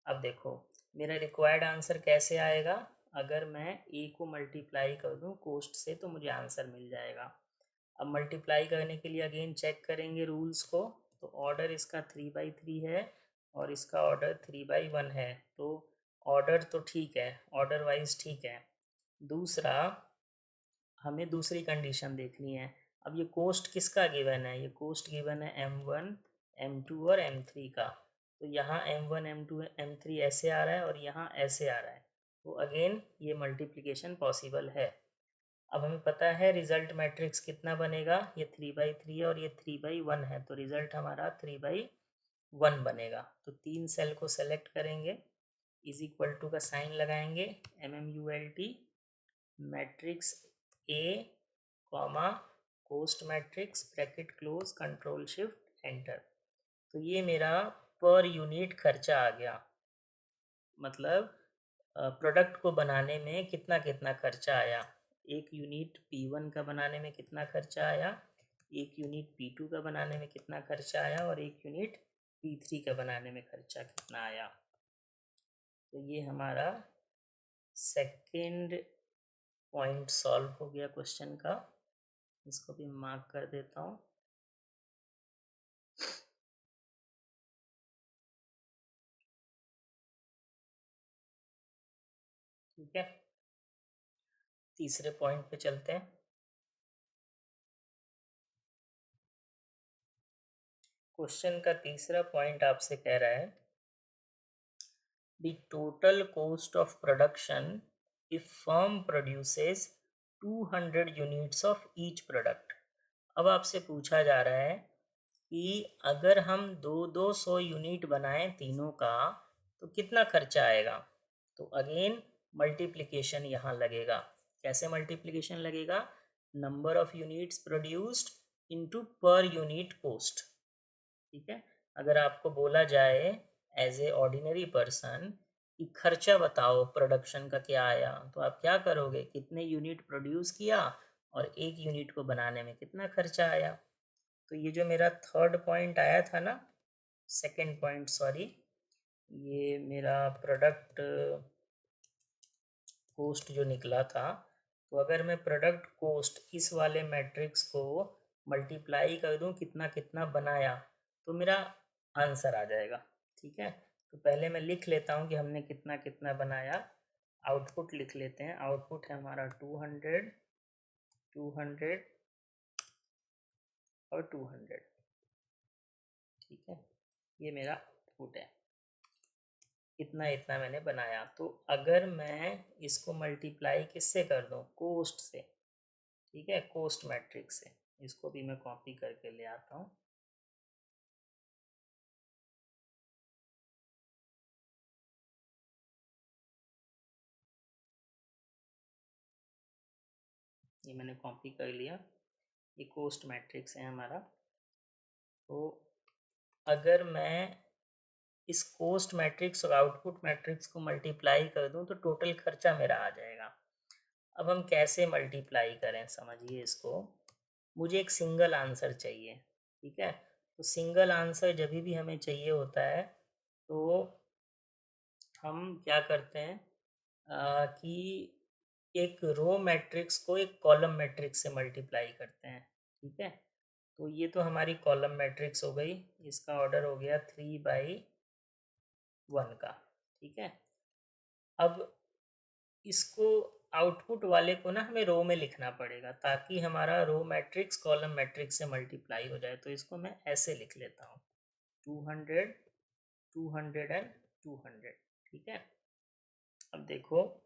अब देखो मेरा रिक्वायर्ड आंसर कैसे आएगा, अगर मैं ए को मल्टीप्लाई कर दूं कोस्ट से तो मुझे आंसर मिल जाएगा। अब मल्टीप्लाई करने के लिए अगेन चेक करेंगे रूल्स को, तो ऑर्डर इसका 3/3 है और इसका ऑर्डर 3/1 है, तो ऑर्डर तो ठीक है, ऑर्डर वाइज ठीक है। दूसरा हमें दूसरी कंडीशन देखनी है। अब ये कोस्ट किसका गिवन है, ये कोस्ट गिवन है M1 M2 और M3 का। तो यहाँ M1 M2 M3 ऐसे आ रहा है और यहाँ ऐसे आ रहा है, तो अगेन ये मल्टीप्लिकेशन पॉसिबल है। अब हमें पता है रिजल्ट मैट्रिक्स कितना बनेगा, ये 3/3 है और ये 3/1 है, तो रिजल्ट हमारा 3/1 बनेगा। तो 3 सेल को सेलेक्ट करेंगे, इज इक्वल टू का साइन लगाएंगे, MMULT matrix A comma cost matrix bracket close control shift enter. तो ये मेरा पर यूनिट खर्चा आ गया, मतलब प्रोडक्ट को बनाने में कितना कितना खर्चा आया। एक यूनिट P1 का बनाने में कितना खर्चा आया, एक यूनिट P2 का बनाने में कितना खर्चा आया और एक यूनिट P3 का बनाने में खर्चा कितना आया। तो ये हमारा सेकेंड पॉइंट सॉल्व हो गया क्वेश्चन का, इसको भी मार्क कर देता हूँ। ठीक है, तीसरे पॉइंट पे चलते हैं। क्वेश्चन का तीसरा पॉइंट आपसे कह रहा है the total cost of production if firm produces 200 units of each product। अब आपसे पूछा जा रहा है कि अगर हम 200 यूनिट बनाएं तीनों का तो कितना खर्चा आएगा। तो अगेन मल्टीप्लिकेशन यहाँ लगेगा। कैसे मल्टीप्लिकेशन लगेगा, number of units produced into per unit cost. ठीक है, अगर आपको बोला जाए एज ए ऑर्डिनरी पर्सन कि खर्चा बताओ प्रोडक्शन का क्या आया, तो आप क्या करोगे, कितने यूनिट प्रोड्यूस किया और एक यूनिट को बनाने में कितना खर्चा आया। तो ये जो मेरा थर्ड पॉइंट आया था ना, सेकंड पॉइंट सॉरी, ये मेरा प्रोडक्ट कोस्ट जो निकला था, तो अगर मैं प्रोडक्ट कोस्ट इस वाले मैट्रिक्स को मल्टीप्लाई कर दूं कितना कितना बनाया, तो मेरा आंसर आ जाएगा। ठीक है, तो पहले मैं लिख लेता हूं कि हमने कितना कितना बनाया। आउटपुट लिख लेते हैं, आउटपुट है हमारा 200 200 और 200। ठीक है, ये मेरा आउटपुट है, इतना इतना मैंने बनाया। तो अगर मैं इसको मल्टीप्लाई किससे कर दूं, कोस्ट से। ठीक है, कोस्ट मैट्रिक्स से, इसको भी मैं कॉपी करके ले आता हूँ। ये मैंने कॉपी कर लिया, ये कोस्ट मैट्रिक्स है हमारा। तो अगर मैं इस कोस्ट मैट्रिक्स और आउटपुट मैट्रिक्स को मल्टीप्लाई कर दूं तो टोटल खर्चा मेरा आ जाएगा। अब हम कैसे मल्टीप्लाई करें समझिए इसको, मुझे एक सिंगल आंसर चाहिए। ठीक है, तो सिंगल आंसर जब भी हमें चाहिए होता है तो हम क्या करते हैं कि एक रो मैट्रिक्स को एक कॉलम मैट्रिक्स से मल्टीप्लाई करते हैं। ठीक है, तो ये तो हमारी कॉलम मैट्रिक्स हो गई, इसका ऑर्डर हो गया 3/1 का। ठीक है, अब इसको आउटपुट वाले को ना हमें रो में लिखना पड़ेगा ताकि हमारा रो मैट्रिक्स कॉलम मैट्रिक्स से मल्टीप्लाई हो जाए। तो इसको मैं ऐसे लिख लेता हूँ, 200 200 एंड 200। ठीक है, अब देखो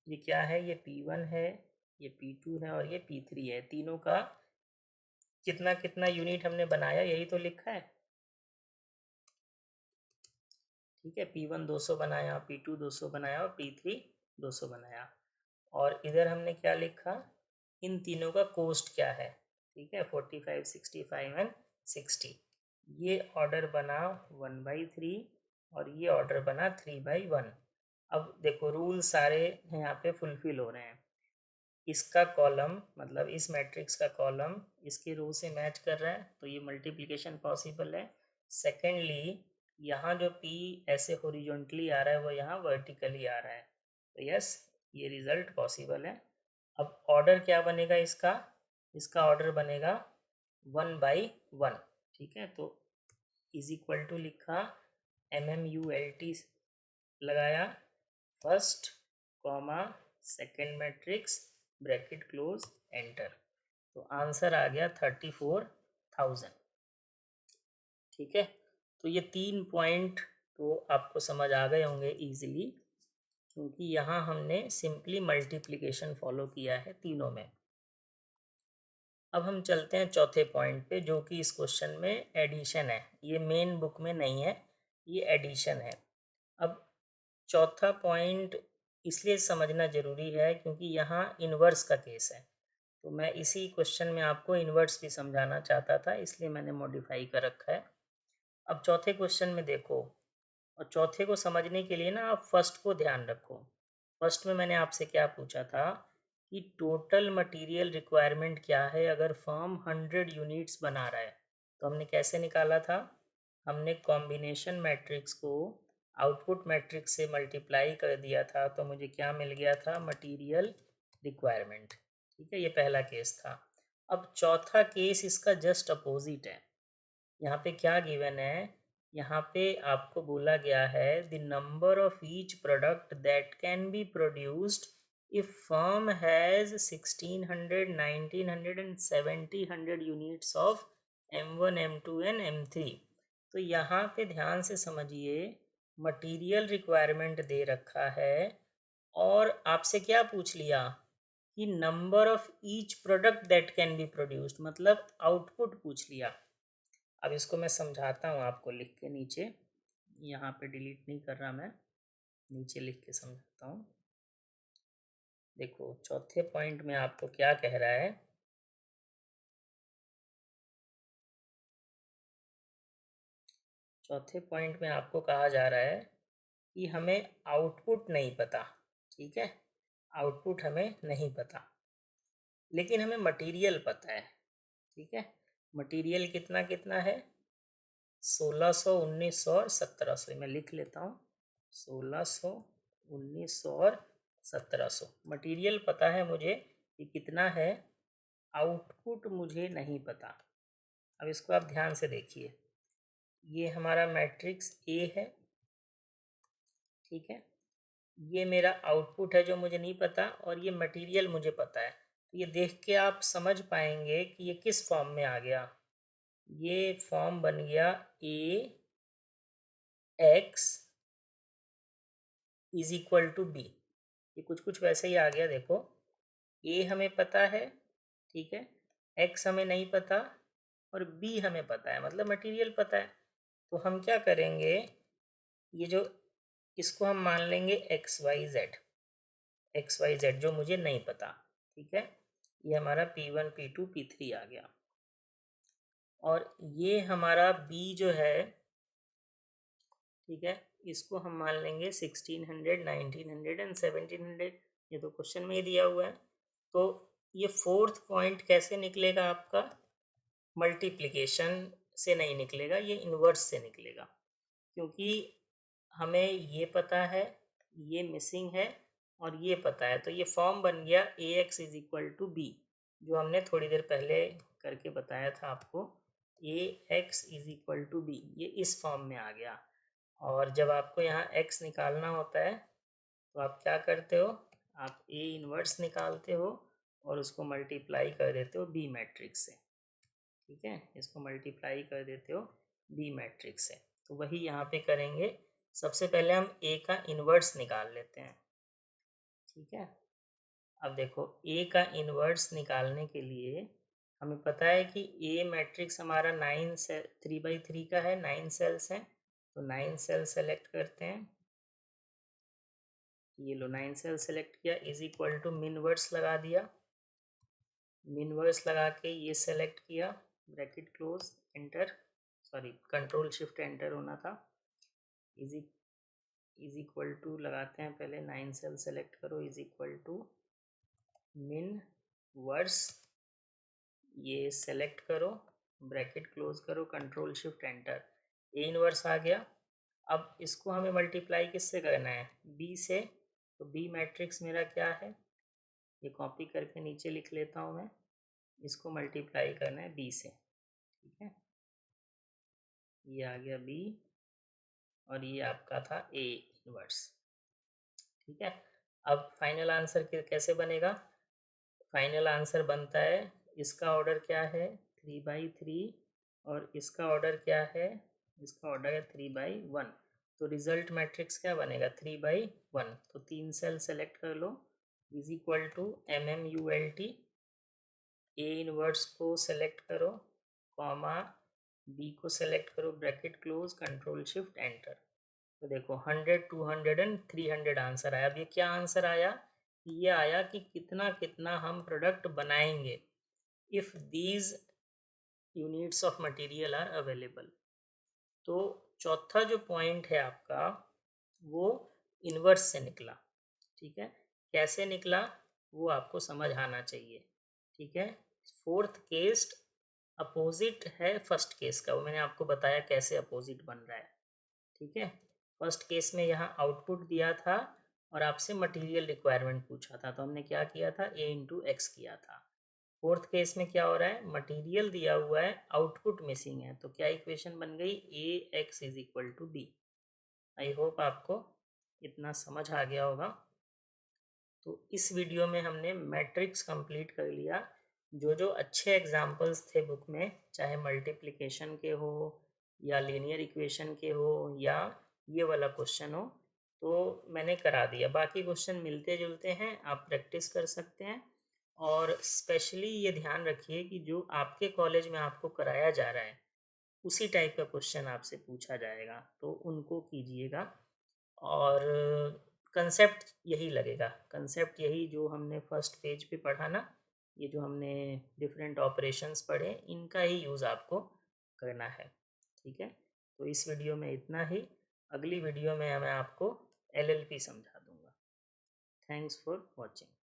ये क्या है, ये P1 है, ये P2 है और ये P3 है, तीनों का कितना कितना यूनिट हमने बनाया यही तो लिखा है। ठीक है, P1 200 बनाया, P2 200 बनाया और P3 200 बनाया। और इधर हमने क्या लिखा, इन तीनों का कोस्ट क्या है। ठीक है, 45 65 एंड 60। ये ऑर्डर बना 1/3 और ये ऑर्डर बना 3/1। अब देखो रूल सारे यहाँ पे फुलफिल हो रहे हैं। इसका कॉलम मतलब इस मैट्रिक्स का कॉलम इसके रो से मैच कर रहा है, तो ये मल्टीप्लिकेशन पॉसिबल है। सेकेंडली यहाँ जो P ऐसे हॉरिजॉन्टली आ रहा है वो यहाँ वर्टिकली आ रहा है, तो यस ये रिजल्ट पॉसिबल है। अब ऑर्डर क्या बनेगा इसका ऑर्डर बनेगा 1/1, ठीक है। तो इज इक्वल टू लिखा MMULT लगाया first comma second matrix bracket close enter, तो आंसर आ गया 34,000, ठीक है। तो ये 3 पॉइंट तो आपको समझ आ गए होंगे इजीली, क्योंकि यहाँ हमने सिंपली मल्टीप्लिकेशन फॉलो किया है तीनों में। अब हम चलते हैं चौथे पॉइंट पे, जो कि इस क्वेश्चन में एडिशन है, ये मेन बुक में नहीं है, ये एडिशन है। अब चौथा पॉइंट इसलिए समझना ज़रूरी है क्योंकि यहाँ इन्वर्स का केस है, तो मैं इसी क्वेश्चन में आपको इन्वर्स भी समझाना चाहता था, इसलिए मैंने मॉडिफाई कर रखा है। अब चौथे क्वेश्चन में देखो, और चौथे को समझने के लिए ना आप फर्स्ट को ध्यान रखो। फर्स्ट में मैंने आपसे क्या पूछा था कि टोटल मटेरियल रिक्वायरमेंट क्या है अगर फर्म 100 यूनिट्स बना रहा है, तो हमने कैसे निकाला था, हमने कॉम्बिनेशन मैट्रिक्स को आउटपुट मैट्रिक्स से मल्टीप्लाई कर दिया था, तो मुझे क्या मिल गया था, मटेरियल रिक्वायरमेंट, ठीक है। ये पहला केस था। अब चौथा केस इसका जस्ट अपोजिट है। यहाँ पे क्या गिवन है, यहाँ पे आपको बोला गया है the number of each product that can be produced if firm has 1600, 1900 and 1700 units of M1, M2 and M3। तो यहाँ पे ध्यान से समझिए, मटेरियल रिक्वायरमेंट दे रखा है और आपसे क्या पूछ लिया कि number of each product that can be produced, मतलब आउटपुट पूछ लिया। अब इसको मैं समझाता हूँ आपको लिख के नीचे, यहाँ पे डिलीट नहीं कर रहा मैं, नीचे लिख के समझाता हूँ। देखो चौथे पॉइंट में आपको क्या कह रहा है, चौथे पॉइंट में आपको कहा जा रहा है कि हमें आउटपुट नहीं पता, ठीक है, आउटपुट हमें नहीं पता, लेकिन हमें मटेरियल पता है, ठीक है। मटेरियल कितना कितना है, 1600, 1900 और 1700, मैं लिख लेता हूँ, 1600, 1900 और 1700 मटेरियल पता है मुझे कि कितना है, आउटपुट मुझे नहीं पता। अब इसको आप ध्यान से देखिए, ये हमारा मैट्रिक्स ए है, ठीक है, ये मेरा आउटपुट है जो मुझे नहीं पता, और ये मटेरियल मुझे पता है। तो ये देख के आप समझ पाएंगे कि ये किस फॉर्म में आ गया, ये फॉर्म बन गया a x is equal to b, ये कुछ कुछ वैसे ही आ गया। देखो ए हमें पता है, ठीक है, एक्स हमें नहीं पता और बी हमें पता है, मतलब मटेरियल पता है। तो हम क्या करेंगे, ये जो इसको हम मान लेंगे एक्स वाई जेड जो मुझे नहीं पता, ठीक है। ये हमारा P1, P2, P3 आ गया, और ये हमारा बी जो है, ठीक है, इसको हम मान लेंगे 1600, 1900 एंड 1700, ये तो क्वेश्चन में ही दिया हुआ है। तो ये फोर्थ पॉइंट कैसे निकलेगा आपका, मल्टीप्लिकेशन से नहीं निकलेगा, ये इन्वर्स से निकलेगा, क्योंकि हमें ये पता है, ये मिसिंग है और ये पता है, तो ये फॉर्म बन गया a x is equal to b, जो हमने थोड़ी देर पहले करके बताया था आपको, a x is equal to b, ये इस फॉर्म में आ गया। और जब आपको यहाँ x निकालना होता है तो आप क्या करते हो, आप A इन्वर्स निकालते हो और उसको मल्टीप्लाई कर देते हो B मैट्रिक्स से, ठीक है, इसको मल्टीप्लाई कर देते हो B मैट्रिक्स से। तो वही यहाँ पे करेंगे, सबसे पहले हम A का इन्वर्स निकाल लेते हैं, ठीक है। अब देखो A का इन्वर्स निकालने के लिए हमें पता है कि A मैट्रिक्स हमारा 3/3 का है, 9 सेल्स हैं, तो 9 सेल सेलेक्ट करते हैं, ये लो 9 सेल सेलेक्ट किया, is equal to minverse लगा दिया, मिन वर्ड्स लगा के ये सेलेक्ट किया, bracket close enter, sorry control shift enter होना था, इज इक्वल टू लगाते हैं, पहले 9 सेल सेलेक्ट करो, is equal to minverse, ये सेलेक्ट करो, ब्रैकेट क्लोज करो, control shift enter, a inverse आ गया। अब इसको हमें मल्टीप्लाई किससे करना है, बी से। तो बी मैट्रिक्स मेरा क्या है, ये कॉपी करके नीचे लिख लेता हूँ मैं, इसको मल्टीप्लाई करना है बी से, ठीक है। ये आ गया बी और ये आपका था ए इनवर्स, ठीक है। अब फाइनल आंसर कैसे बनेगा, फाइनल आंसर बनता है, इसका ऑर्डर क्या है 3/3 और इसका ऑर्डर क्या है, इसका ऑर्डर है 3/1। तो रिजल्ट मैट्रिक्स क्या बनेगा 3/1। तो 3 सेल सेलेक्ट कर लो, is equal to MMULT, a inverse को सेलेक्ट करो, कॉमा बी को सेलेक्ट करो, bracket close, control shift enter. तो देखो 100, 200 एंड 300 आंसर आया। अब ये क्या आंसर आया, ये आया कि कितना कितना हम प्रोडक्ट बनाएंगे if these units of material are available. तो चौथा जो पॉइंट है आपका वो इन्वर्स से निकला, ठीक है। कैसे निकला वो आपको समझ आना चाहिए, ठीक है। फोर्थ केस अपोजिट है फर्स्ट केस का, वो मैंने आपको बताया कैसे अपोजिट बन रहा है, ठीक है। फर्स्ट केस में यहाँ आउटपुट दिया था और आपसे मटेरियल रिक्वायरमेंट पूछा था, तो हमने क्या किया था A×X किया था। फोर्थ केस में क्या हो रहा है, मटेरियल दिया हुआ है, आउटपुट मिसिंग है, तो क्या इक्वेशन बन गई AX is equal to B। I hope आपको इतना समझ आ गया होगा। तो इस वीडियो में हमने मैट्रिक्स कंप्लीट कर लिया। जो जो अच्छे एग्जाम्पल्स थे बुक में, चाहे मल्टीप्लिकेशन के हो या लीनियर इक्वेशन के हो या ये वाला क्वेश्चन हो, तो मैंने करा दिया। बाकी क्वेश्चन मिलते जुलते हैं, आप प्रैक्टिस कर सकते हैं। और स्पेशली ये ध्यान रखिए कि जो आपके कॉलेज में आपको कराया जा रहा है उसी टाइप का क्वेश्चन आपसे पूछा जाएगा, तो उनको कीजिएगा। और कंसेप्ट यही लगेगा, कंसेप्ट यही जो हमने फर्स्ट पेज पे पढ़ा ना, ये जो हमने डिफरेंट ऑपरेशंस पढ़े, इनका ही यूज़ आपको करना है, ठीक है। तो इस वीडियो में इतना ही, अगली वीडियो में मैं आपको LLP समझा दूँगा। Thanks for watching.